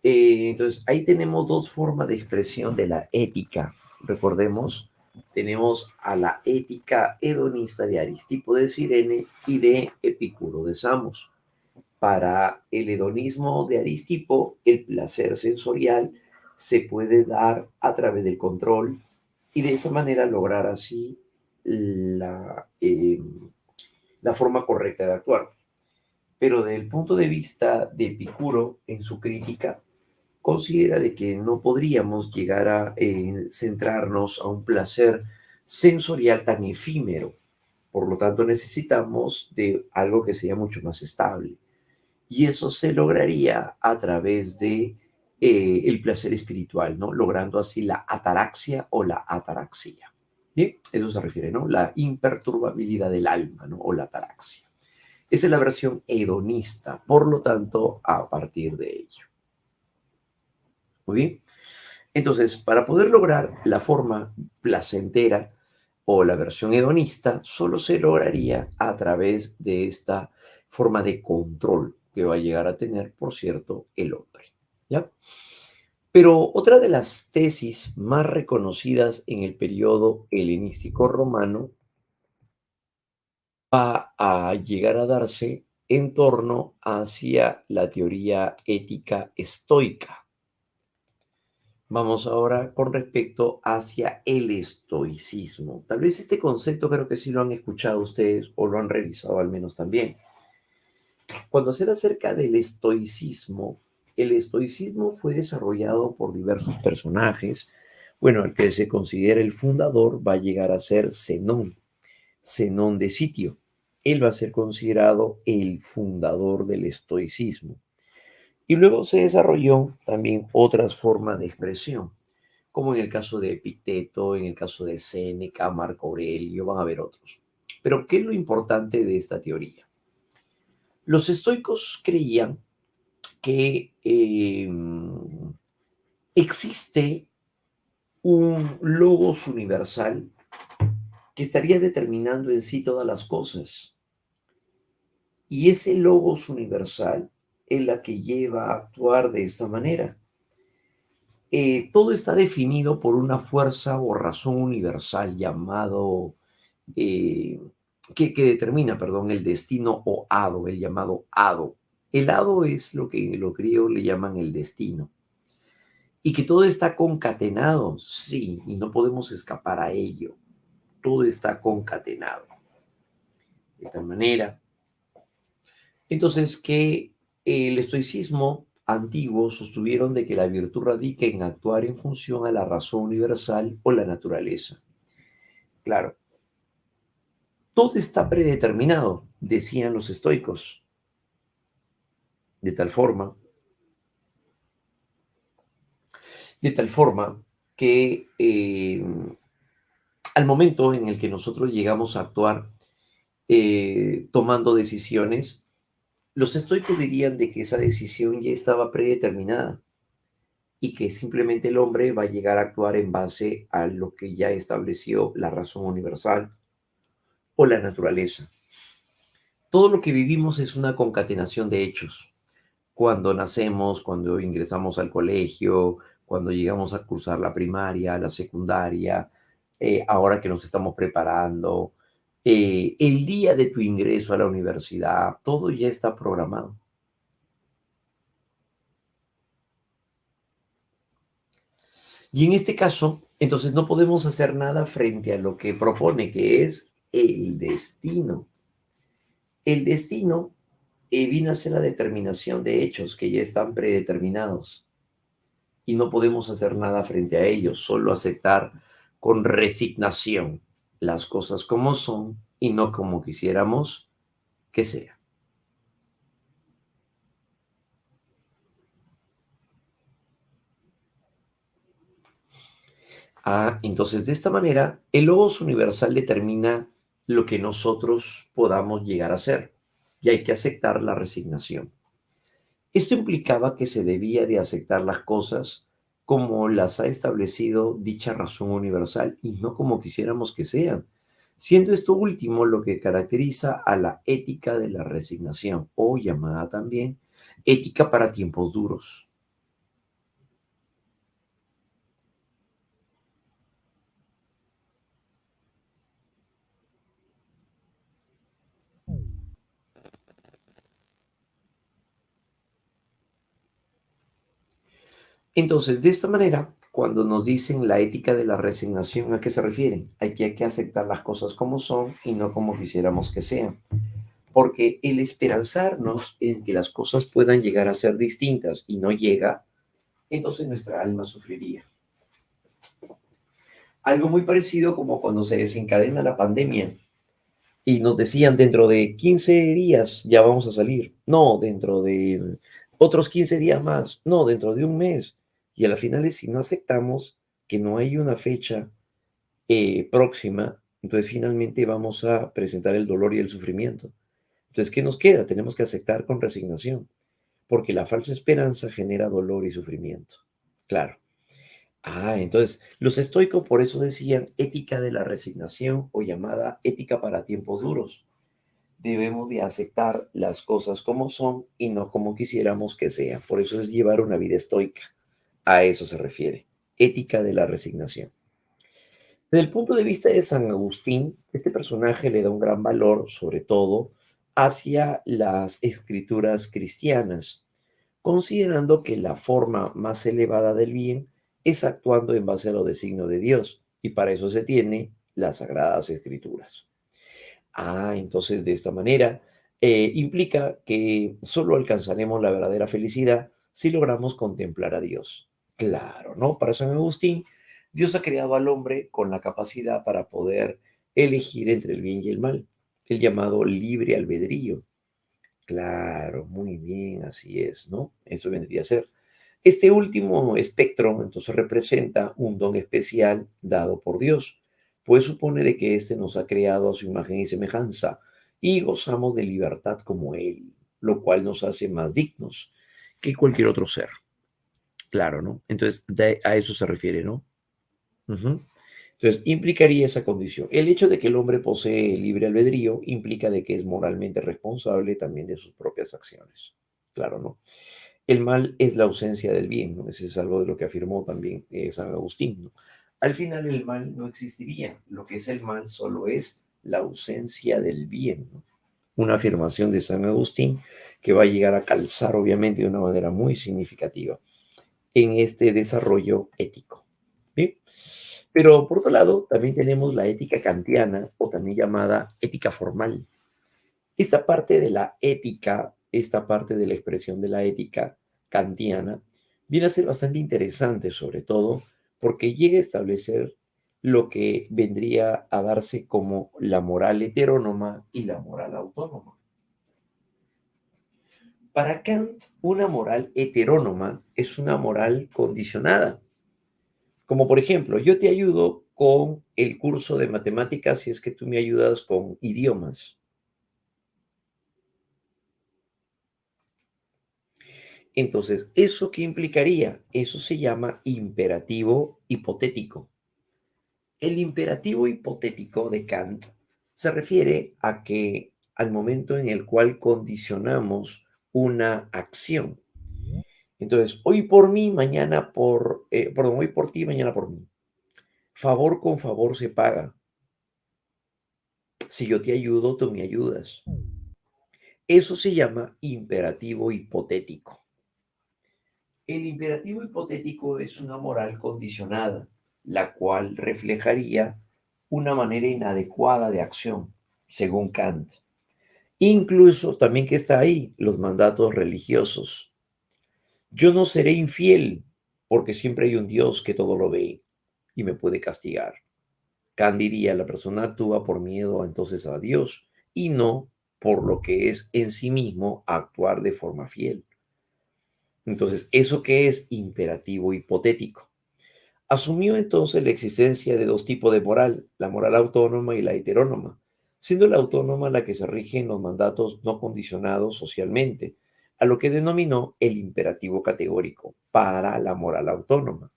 A: Entonces, ahí tenemos dos formas de expresión de la ética. Recordemos, tenemos a la ética hedonista de Aristipo de Cirene y de Epicuro de Samos. Para el hedonismo de Aristipo, el placer sensorial se puede dar a través del control y de esa manera lograr así la forma correcta de actuar. Pero desde el punto de vista de Epicuro, en su crítica, considera de que no podríamos llegar a centrarnos a un placer sensorial tan efímero. Por lo tanto, necesitamos de algo que sea mucho más estable. Y eso se lograría a través de el placer espiritual, ¿no? Logrando así la ataraxia o la ataraxia. Bien, eso se refiere, ¿no? La imperturbabilidad del alma, ¿no? O la ataraxia. Esa es la versión hedonista, por lo tanto, a partir de ello. Muy bien. Entonces, para poder lograr la forma placentera o la versión hedonista, solo se lograría a través de esta forma de control que va a llegar a tener, por cierto, el hombre. ¿Ya? Pero otra de las tesis más reconocidas en el periodo helenístico romano va a llegar a darse en torno hacia la teoría ética estoica. Vamos ahora con respecto hacia el estoicismo. Tal vez este concepto creo que sí lo han escuchado ustedes o lo han revisado al menos también. Cuando se habla acerca del estoicismo, el estoicismo fue desarrollado por diversos personajes. Bueno, el que se considera el fundador va a llegar a ser Zenón, Zenón de Sitio. Él va a ser considerado el fundador del estoicismo. Y luego se desarrolló también otras formas de expresión, como en el caso de Epicteto, en el caso de Séneca, Marco Aurelio, van a haber otros. Pero, ¿qué es lo importante de esta teoría? Los estoicos creían que existe un logos universal que estaría determinando en sí todas las cosas. Y ese logos universal es la que lleva a actuar de esta manera. Todo está definido por una fuerza o razón universal llamado, eh, que determina, perdón, el destino o hado, el llamado hado. El hado es lo que los griegos le llaman el destino. Y que todo está concatenado, sí, y no podemos escapar a ello. Todo está concatenado. De tal manera, entonces, que el estoicismo antiguo sostuvieron de que la virtud radica en actuar en función a la razón universal o la naturaleza. Claro, todo está predeterminado, decían los estoicos, de tal forma, de tal forma que al momento en el que nosotros llegamos a actuar tomando decisiones, los estoicos dirían de que esa decisión ya estaba predeterminada y que simplemente el hombre va a llegar a actuar en base a lo que ya estableció la razón universal o la naturaleza. Todo lo que vivimos es una concatenación de hechos. Cuando nacemos, cuando ingresamos al colegio, cuando llegamos a cursar la primaria, la secundaria, ahora que nos estamos preparando, el día de tu ingreso a la universidad, todo ya está programado. Y en este caso, entonces no podemos hacer nada frente a lo que propone, que es el destino. El destino viene a ser la determinación de hechos que ya están predeterminados y no podemos hacer nada frente a ellos, solo aceptar con resignación las cosas como son y no como quisiéramos que sea. Entonces, de esta manera, el logos universal determina lo que nosotros podamos llegar a ser y hay que aceptar la resignación. Esto implicaba que se debía de aceptar las cosas como las ha establecido dicha razón universal y no como quisiéramos que sean, siendo esto último lo que caracteriza a la ética de la resignación, o llamada también ética para tiempos duros. Entonces, de esta manera, cuando nos dicen la ética de la resignación, ¿a qué se refieren? A que hay que aceptar las cosas como son y no como quisiéramos que sean. Porque el esperanzarnos en que las cosas puedan llegar a ser distintas y no llega, entonces nuestra alma sufriría. Algo muy parecido como cuando se desencadena la pandemia y nos decían dentro de 15 días ya vamos a salir, no, dentro de otros 15 días más, no, dentro de un mes. Y a la final, si no aceptamos que no hay una fecha próxima, entonces finalmente vamos a presentar el dolor y el sufrimiento. Entonces, ¿qué nos queda? Tenemos que aceptar con resignación, porque la falsa esperanza genera dolor y sufrimiento. Claro. Entonces, los estoicos por eso decían ética de la resignación o llamada ética para tiempos duros. Debemos de aceptar las cosas como son y no como quisiéramos que sean. Por eso es llevar una vida estoica. A eso se refiere. Ética de la resignación. Desde el punto de vista de San Agustín, este personaje le da un gran valor, sobre todo, hacia las escrituras cristianas, considerando que la forma más elevada del bien es actuando en base a los designios de Dios, y para eso se tiene las sagradas escrituras. Entonces de esta manera implica que solo alcanzaremos la verdadera felicidad si logramos contemplar a Dios. Claro, ¿no? Para San Agustín, Dios ha creado al hombre con la capacidad para poder elegir entre el bien y el mal, el llamado libre albedrío. Claro, muy bien, así es, ¿no? Eso vendría a ser. Este último espectro, entonces, representa un don especial dado por Dios, pues supone de que éste nos ha creado a su imagen y semejanza y gozamos de libertad como Él, lo cual nos hace más dignos que cualquier otro ser. Claro, ¿no? Entonces, a eso se refiere, ¿no? Ujú. Entonces, implicaría esa condición. El hecho de que el hombre posee libre albedrío implica de que es moralmente responsable también de sus propias acciones. Claro, ¿no? El mal es la ausencia del bien, ¿no? Ese es algo de lo que afirmó también San Agustín, ¿no? Al final el mal no existiría. Lo que es el mal solo es la ausencia del bien, ¿no? Una afirmación de San Agustín que va a llegar a calzar, obviamente, de una manera muy significativa en este desarrollo ético. ¿Sí? Pero por otro lado, también tenemos la ética kantiana o también llamada ética formal. Esta parte de la ética, esta parte de la expresión de la ética kantiana, viene a ser bastante interesante, sobre todo porque llega a establecer lo que vendría a darse como la moral heterónoma y la moral autónoma. Para Kant, una moral heterónoma es una moral condicionada. Como por ejemplo, yo te ayudo con el curso de matemáticas si es que tú me ayudas con idiomas. Entonces, ¿eso qué implicaría? Eso se llama imperativo hipotético. El imperativo hipotético de Kant se refiere a que al momento en el cual condicionamos una acción. Entonces, hoy por mí, mañana perdón, hoy por ti, mañana por mí. Favor con favor se paga. Si yo te ayudo, tú me ayudas. Eso se llama imperativo hipotético. El imperativo hipotético es una moral condicionada, la cual reflejaría una manera inadecuada de acción, según Kant. Incluso también que está ahí los mandatos religiosos. Yo no seré infiel porque siempre hay un Dios que todo lo ve y me puede castigar. Kant diría, la persona actúa por miedo entonces a Dios y no por lo que es en sí mismo actuar de forma fiel. Entonces, ¿eso qué es imperativo hipotético? Asumió entonces la existencia de dos tipos de moral, la moral autónoma y la heterónoma, siendo la autónoma la que se rige en los mandatos no condicionados socialmente, a lo que denominó el imperativo categórico para la moral autónoma,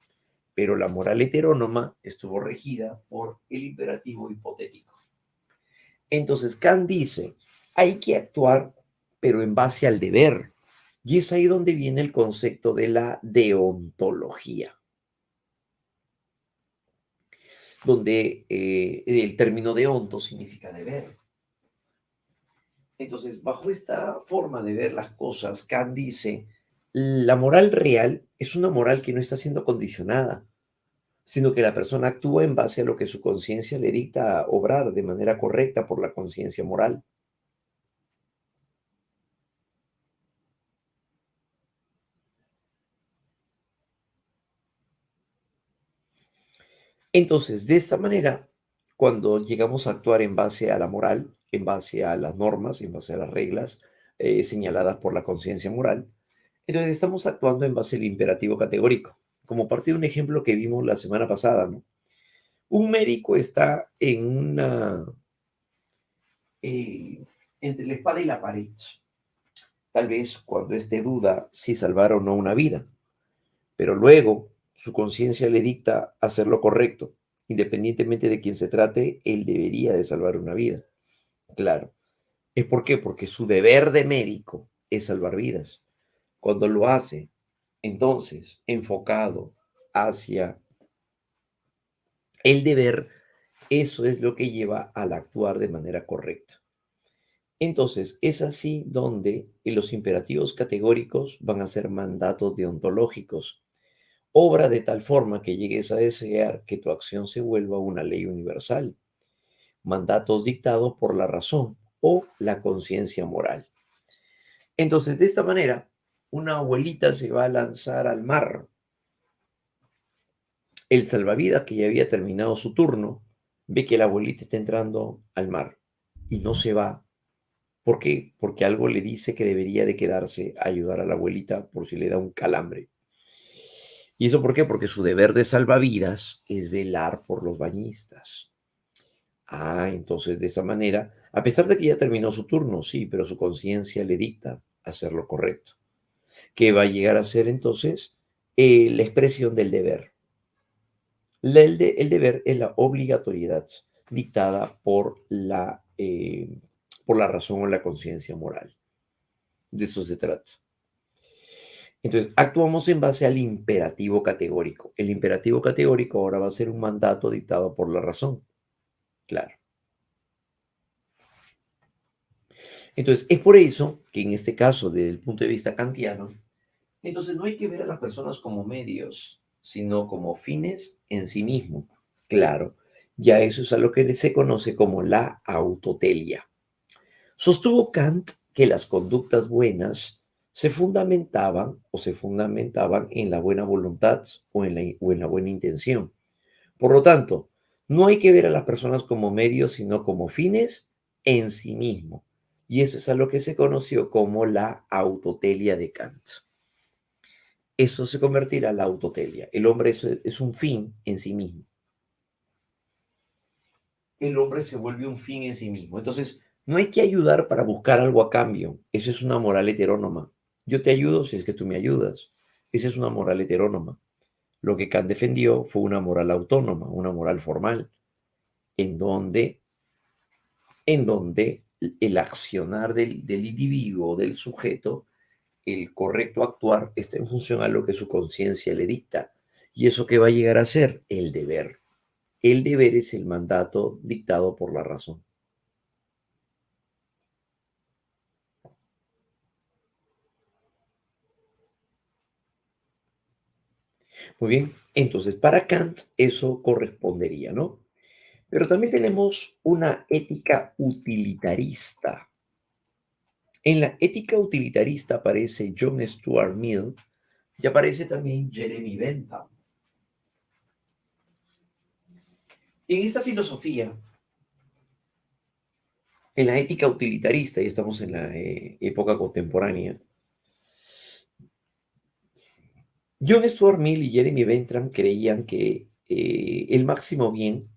A: pero la moral heterónoma estuvo regida por el imperativo hipotético. Entonces Kant dice, hay que actuar, pero en base al deber. Y es ahí donde viene el concepto de la deontología, donde el término deonto significa deber. Entonces, bajo esta forma de ver las cosas, Kant dice, la moral real es una moral que no está siendo condicionada, sino que la persona actúa en base a lo que su conciencia le dicta obrar de manera correcta por la conciencia moral. Entonces, de esta manera, cuando llegamos a actuar en base a la moral, en base a las normas, en base a las reglas señaladas por la conciencia moral, entonces estamos actuando en base al imperativo categórico, como parte de un ejemplo que vimos la semana pasada, ¿no? Un médico está en eh, entre la espada y la pared, tal vez cuando éste duda si salvar o no una vida, pero luego su conciencia le dicta hacer lo correcto. Independientemente de quién se trate, él debería de salvar una vida. Claro. ¿Es por qué? Porque su deber de médico es salvar vidas. Cuando lo hace, entonces, enfocado hacia el deber, eso es lo que lleva al actuar de manera correcta. Entonces, es así donde los imperativos categóricos van a ser mandatos deontológicos. Obra de tal forma que llegues a desear que tu acción se vuelva una ley universal. Mandatos dictados por la razón o la conciencia moral. Entonces, de esta manera, una abuelita se va a lanzar al mar. El salvavidas, que ya había terminado su turno, ve que la abuelita está entrando al mar y no se va. ¿Por qué? Porque algo le dice que debería de quedarse a ayudar a la abuelita por si le da un calambre. ¿Y eso por qué? Porque su deber de salvavidas es velar por los bañistas. Entonces de esa manera, a pesar de que ya terminó su turno, sí, pero su conciencia le dicta hacer lo correcto. ¿Qué va a llegar a ser entonces? La expresión del deber. El deber es la obligatoriedad dictada por la razón o la conciencia moral. De eso se trata. Entonces, actuamos en base al imperativo categórico. El imperativo categórico ahora va a ser un mandato dictado por la razón. Claro. Entonces, es por eso que en este caso, desde el punto de vista kantiano, entonces no hay que ver a las personas como medios, sino como fines en sí mismos. Claro, ya eso es a lo que se conoce como la autotelia. Sostuvo Kant que las conductas buenas se fundamentaban en la buena voluntad o en la buena intención. Por lo tanto, no hay que ver a las personas como medios, sino como fines en sí mismo. Y eso es a lo que se conoció como la autotelia de Kant. Eso se convertirá en la autotelia. El hombre es un fin en sí mismo. El hombre se vuelve un fin en sí mismo. Entonces, no hay que ayudar para buscar algo a cambio. Eso es una moral heterónoma. Yo te ayudo si es que tú me ayudas. Esa es una moral heterónoma. Lo que Kant defendió fue una moral autónoma, una moral formal, en donde, en donde el accionar del individuo, del sujeto, el correcto actuar está en función a lo que su conciencia le dicta. ¿Y eso qué va a llegar a ser? El deber. El deber es el mandato dictado por la razón. Muy bien, entonces para Kant eso correspondería, ¿no? Pero también tenemos una ética utilitarista. En la ética utilitarista aparece John Stuart Mill y aparece también Jeremy Bentham. En esta filosofía, en la ética utilitarista, y estamos en la época contemporánea, John Stuart Mill y Jeremy Bentham creían que el máximo bien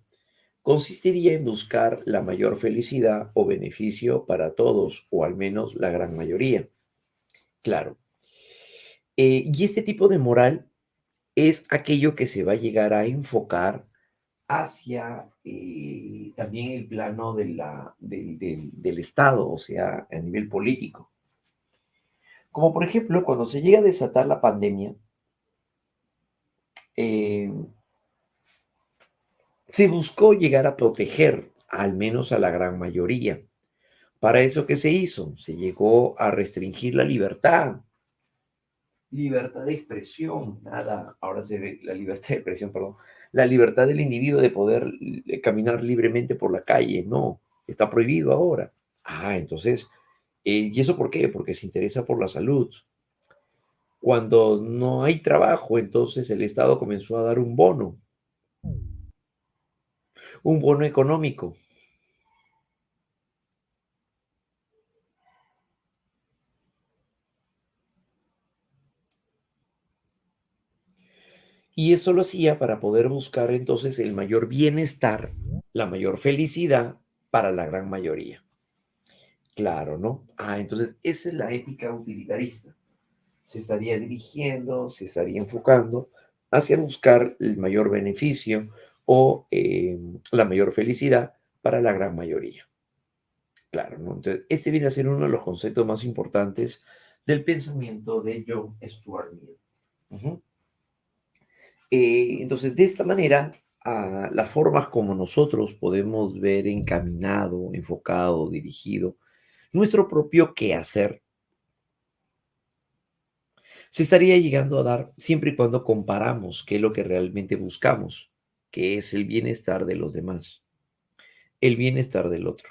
A: consistiría en buscar la mayor felicidad o beneficio para todos, o al menos la gran mayoría. claro. Y este tipo de moral es aquello que se va a llegar a enfocar hacia también el plano del Estado, o sea, a nivel político. Como por ejemplo, cuando se llega a desatar la pandemia, eh, se buscó llegar a proteger al menos a la gran mayoría. ¿Para eso qué se hizo? Se llegó a restringir la libertad, libertad de expresión, nada, ahora se ve la libertad de expresión, perdón, la libertad del individuo de poder caminar libremente por la calle, no, está prohibido ahora. Entonces, ¿y eso por qué? Porque se interesa por la salud. Cuando no hay trabajo, entonces el Estado comenzó a dar un bono económico. Y eso lo hacía para poder buscar entonces el mayor bienestar, la mayor felicidad para la gran mayoría. Claro, ¿no? Entonces esa es la ética utilitarista. Se estaría dirigiendo, se estaría enfocando hacia buscar el mayor beneficio o la mayor felicidad para la gran mayoría. Claro, ¿no? Entonces, este viene a ser uno de los conceptos más importantes del pensamiento de John Stuart Mill. Ujú. Entonces, de esta manera, las formas como nosotros podemos ver encaminado, enfocado, dirigido nuestro propio quehacer, se estaría llegando a dar siempre y cuando comparamos qué es lo que realmente buscamos, que es el bienestar de los demás, el bienestar del otro.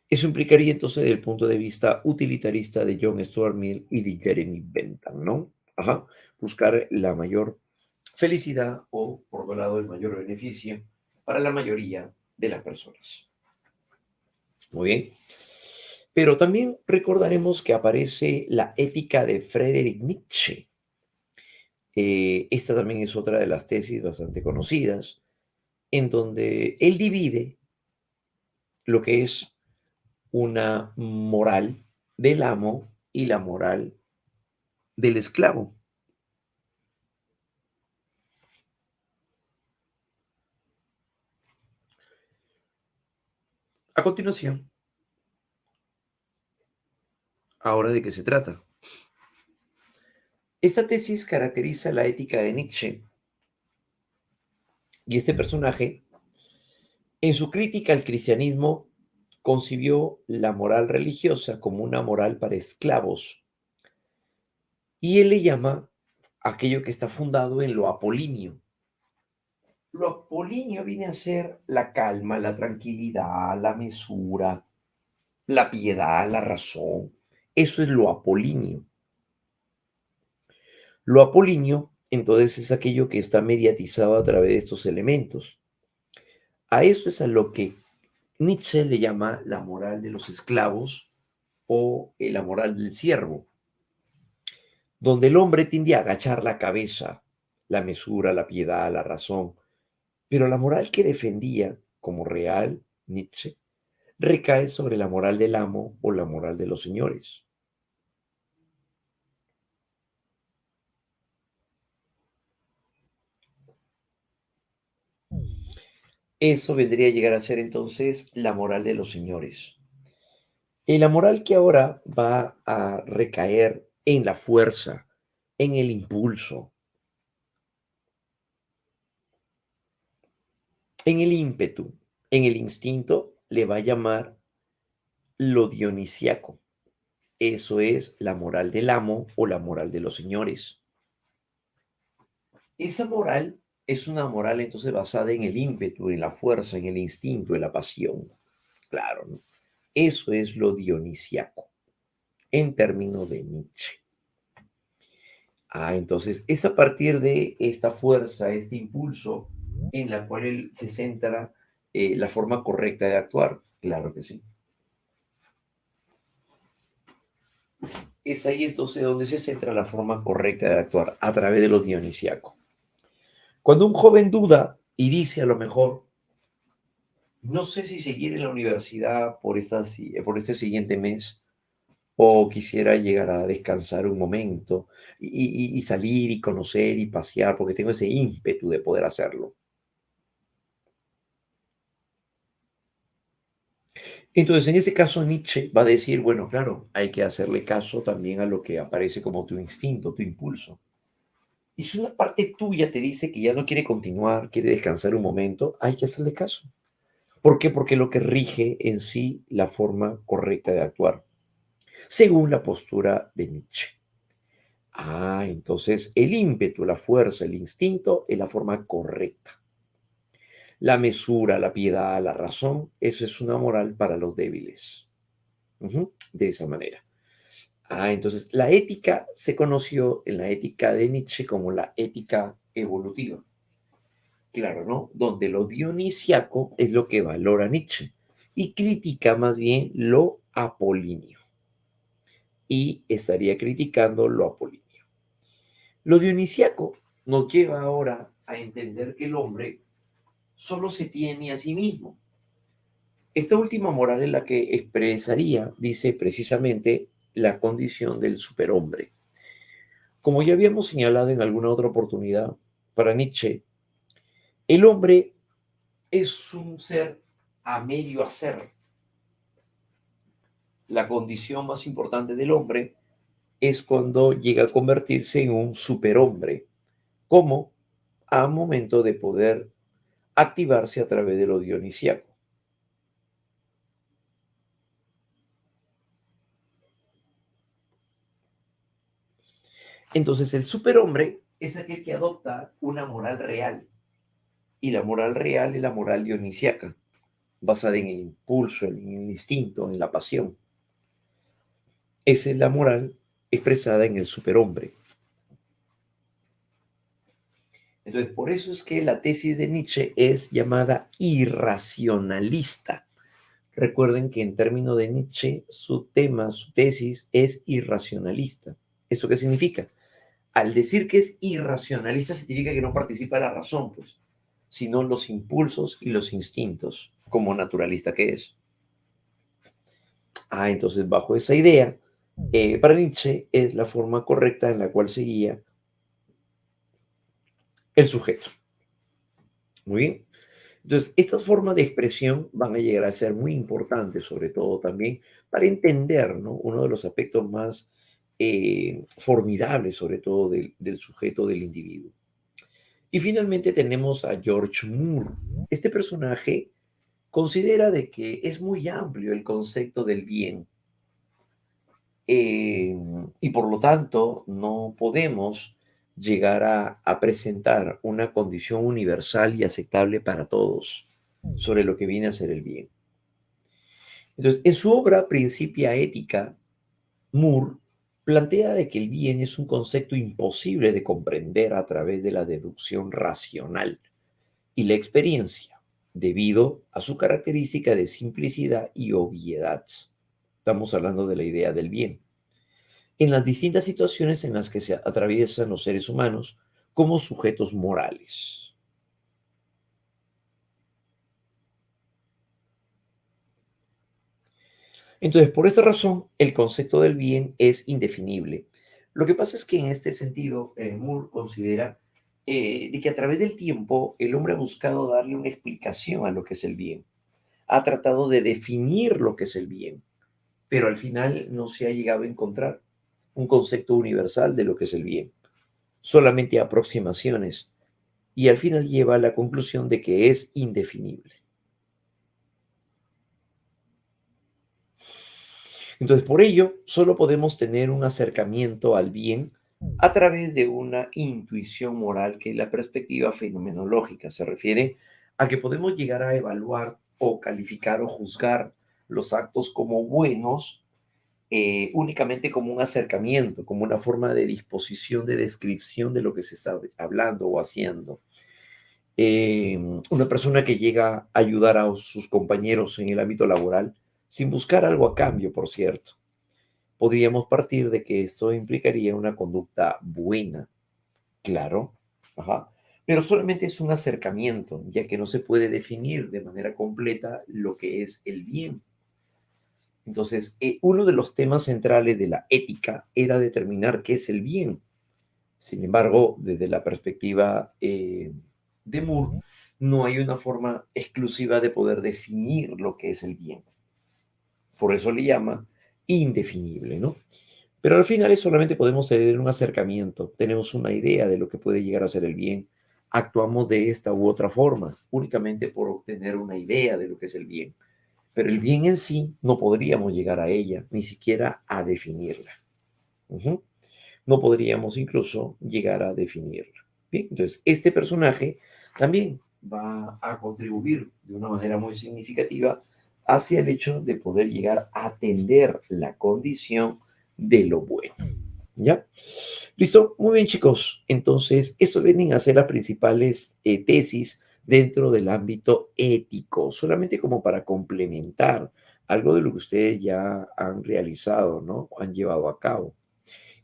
A: Eso implicaría entonces el punto de vista utilitarista de John Stuart Mill y de Jeremy Bentham, ¿no? Buscar la mayor felicidad o, por otro lado, el mayor beneficio para la mayoría de las personas. Muy bien. Pero también recordaremos que aparece la ética de Friedrich Nietzsche. Esta también es otra de las tesis bastante conocidas, en donde él divide lo que es una moral del amo y la moral del esclavo. A continuación, ¿ahora de qué se trata? Esta tesis caracteriza la ética de Nietzsche y este personaje, en su crítica al cristianismo, concibió la moral religiosa como una moral para esclavos y él le llama aquello que está fundado en lo apolíneo. Lo apolíneo viene a ser la calma, la tranquilidad, la mesura, la piedad, la razón. Eso es lo apolíneo. Lo apolíneo, entonces, es aquello que está mediatizado a través de estos elementos. A eso es a lo que Nietzsche le llama la moral de los esclavos o la moral del siervo, donde el hombre tiende a agachar la cabeza, la mesura, la piedad, la razón. Pero la moral que defendía como real Nietzsche recae sobre la moral del amo o la moral de los señores. Eso vendría a llegar a ser entonces la moral de los señores. Y la moral que ahora va a recaer en la fuerza, en el impulso, en el ímpetu, en el instinto, le va a llamar lo dionisiaco. Eso es la moral del amo o la moral de los señores. Esa moral es una moral entonces basada en el ímpetu, en la fuerza, en el instinto, en la pasión. Claro, ¿no? Eso es lo dionisiaco en términos de Nietzsche. Entonces es a partir de esta fuerza, este impulso, en la cual él se centra la forma correcta de actuar. Claro que sí. es ahí entonces donde se centra la forma correcta de actuar, a través de lo dionisiaco. Cuando un joven duda y dice a lo mejor, no sé si seguir en la universidad por este siguiente mes, o quisiera llegar a descansar un momento y salir y conocer y pasear, porque tengo ese ímpetu de poder hacerlo. Entonces, en este caso, Nietzsche va a decir, bueno, claro, hay que hacerle caso también a lo que aparece como tu instinto, tu impulso. Y si una parte tuya te dice que ya no quiere continuar, quiere descansar un momento, hay que hacerle caso. ¿Por qué? Porque lo que rige en sí la forma correcta de actuar, según la postura de Nietzsche. Entonces el ímpetu, la fuerza, el instinto es la forma correcta. La mesura, la piedad, la razón, eso es una moral para los débiles. De esa manera. Entonces la ética se conoció en la ética de Nietzsche como la ética evolutiva. Claro, ¿no? Donde lo dionisiaco es lo que valora Nietzsche y critica más bien lo apolíneo. Y estaría criticando lo apolíneo. Lo dionisiaco nos lleva ahora a entender que el hombre solo se tiene a sí mismo. Esta última moral es la que expresaría, dice precisamente, la condición del superhombre. Como ya habíamos señalado en alguna otra oportunidad, para Nietzsche, el hombre es un ser a medio hacer. La condición más importante del hombre es cuando llega a convertirse en un superhombre, como a momento de poder activarse a través de lo dionisiaco. Entonces el superhombre es aquel que adopta una moral real, y la moral real es la moral dionisiaca, basada en el impulso, en el instinto, en la pasión. Esa es la moral expresada en el superhombre. Entonces, por eso es que la tesis de Nietzsche es llamada irracionalista. Recuerden que en términos de Nietzsche, su tema, su tesis es irracionalista. ¿Eso qué significa? Al decir que es irracionalista significa que no participa la razón, pues, sino los impulsos y los instintos, como naturalista que es. Entonces, bajo esa idea, para Nietzsche es la forma correcta en la cual se guía el sujeto. Muy bien. Entonces, estas formas de expresión van a llegar a ser muy importantes, sobre todo también para entender, ¿no?, uno de los aspectos más formidables, sobre todo del sujeto, del individuo. Y finalmente tenemos a George Moore. Este personaje considera de que es muy amplio el concepto del bien, y por lo tanto no podemos llegar a presentar una condición universal y aceptable para todos sobre lo que viene a ser el bien. Entonces, en su obra Principia Ética, Moore plantea de que el bien es un concepto imposible de comprender a través de la deducción racional y la experiencia, debido a su característica de simplicidad y obviedad. Estamos hablando de la idea del bien en las distintas situaciones en las que se atraviesan los seres humanos como sujetos morales. Entonces, por esa razón, el concepto del bien es indefinible. Lo que pasa es que en este sentido, Moore considera de que a través del tiempo el hombre ha buscado darle una explicación a lo que es el bien. Ha tratado de definir lo que es el bien, pero al final no se ha llegado a encontrar un concepto universal de lo que es el bien. Solamente aproximaciones, y al final lleva a la conclusión de que es indefinible. Entonces, por ello, solo podemos tener un acercamiento al bien a través de una intuición moral, que es la perspectiva fenomenológica. Se refiere a que podemos llegar a evaluar o calificar o juzgar los actos como buenos, únicamente como un acercamiento, como una forma de disposición, de descripción de lo que se está hablando o haciendo. Una persona que llega a ayudar a sus compañeros en el ámbito laboral sin buscar algo a cambio, por cierto. podríamos partir de que esto implicaría una conducta buena, claro, ajá, pero solamente es un acercamiento, ya que no se puede definir de manera completa lo que es el bien. Entonces, uno de los temas centrales de la ética era determinar qué es el bien. Sin embargo, desde la perspectiva de Moore, no hay una forma exclusiva de poder definir lo que es el bien. Por eso le llama indefinible, ¿no? Pero al final es solamente podemos tener un acercamiento, tenemos una idea de lo que puede llegar a ser el bien, actuamos de esta u otra forma, únicamente por obtener una idea de lo que es el bien. Pero el bien en sí no podríamos llegar a ella, ni siquiera a definirla. Ujú. No podríamos incluso llegar a definirla. Bien, entonces este personaje también va a contribuir de una manera muy significativa hacia el hecho de poder llegar a atender la condición de lo bueno. ¿Ya? ¿Listo? Muy bien, chicos. Entonces, eso vienen a ser las principales tesis dentro del ámbito ético, solamente como para complementar algo de lo que ustedes ya han realizado, ¿no? Han llevado a cabo.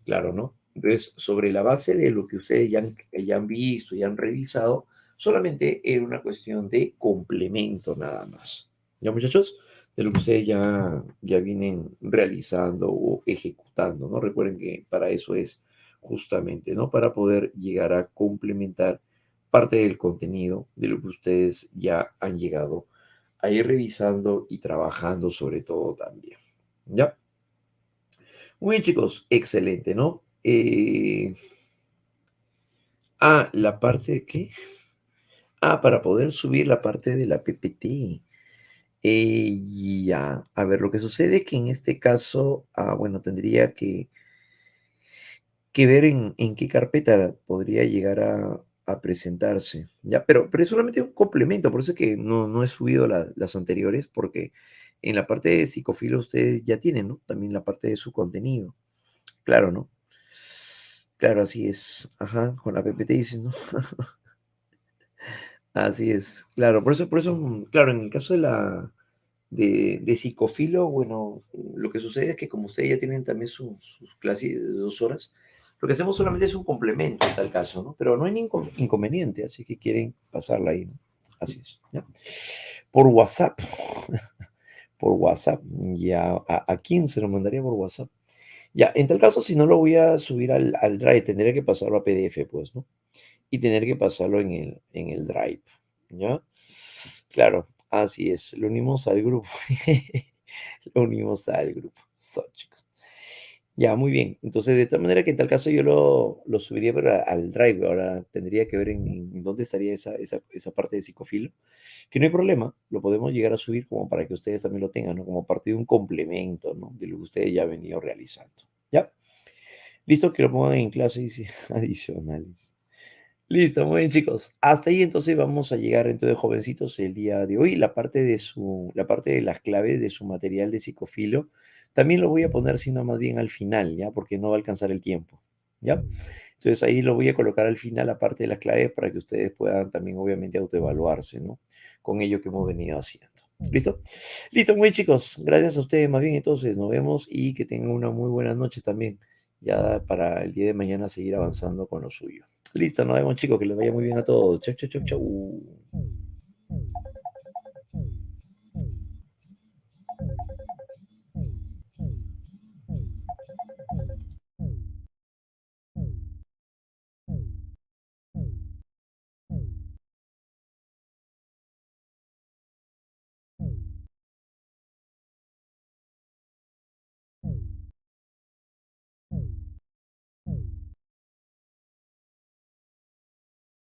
A: Claro, ¿no? Entonces, sobre la base de lo que ustedes ya han visto, y han revisado, solamente era una cuestión de complemento nada más. ¿Ya, muchachos? De lo que ustedes ya vienen realizando o ejecutando, ¿no? Recuerden que para eso es justamente, ¿no? Para poder llegar a complementar parte del contenido de lo que ustedes ya han llegado a ir revisando y trabajando sobre todo también. ¿Ya? Muy bien, chicos, excelente, ¿no? La parte de qué? Para poder subir la parte de la PPT. Ya, a ver, lo que sucede es que en este caso, bueno, tendría que ver en qué carpeta podría llegar a presentarse, ¿ya? Pero es solamente un complemento, por eso es que no he subido las anteriores, porque en la parte de psicofilo ustedes ya tienen, ¿no? También la parte de su contenido, claro, ¿no? Claro, así es. Ajá, con la PPT dicen, ¿no? Así es, claro. Por eso, claro, en el caso de psicofilo, bueno, lo que sucede es que como ustedes ya tienen también sus clases de 2 horas, lo que hacemos solamente es un complemento en tal caso, ¿no? Pero no hay ningún inconveniente, así que quieren pasarla ahí, ¿no? Así es, ¿ya? Por WhatsApp, por WhatsApp, ya, ¿a quién se lo mandaría por WhatsApp? Ya, en tal caso, si no lo voy a subir al Drive, tendría que pasarlo a PDF, pues, ¿no? Y tener que pasarlo en el Drive, ¿ya? Claro, así es, lo unimos al grupo. Lo unimos al grupo. Chicos. Ya, muy bien. Entonces, de tal manera que en tal caso yo lo subiría pero al Drive. Ahora tendría que ver en dónde estaría esa parte de psicofilo. Que no hay problema, lo podemos llegar a subir como para que ustedes también lo tengan, ¿no? Como parte de un complemento, ¿no? De lo que ustedes ya han venido realizando. ¿Ya? Listo, que lo pongan en clases adicionales. Listo, muy bien, chicos. Hasta ahí entonces vamos a llegar entonces, jovencitos, el día de hoy. La parte de las claves de su material de psicofilo, también lo voy a poner, sino más bien al final, ¿ya? Porque no va a alcanzar el tiempo, ¿ya? Entonces ahí lo voy a colocar al final, la parte de las claves, para que ustedes puedan también, obviamente, autoevaluarse, ¿no? Con ello que hemos venido haciendo. ¿Listo? Listo, muy bien, chicos. Gracias a ustedes, más bien, entonces, nos vemos y que tengan una muy buena noche también, ya para el día de mañana seguir avanzando con lo suyo. Listo, nos vemos chicos, que les vaya muy bien a todos. Chau, chau, chau, chau.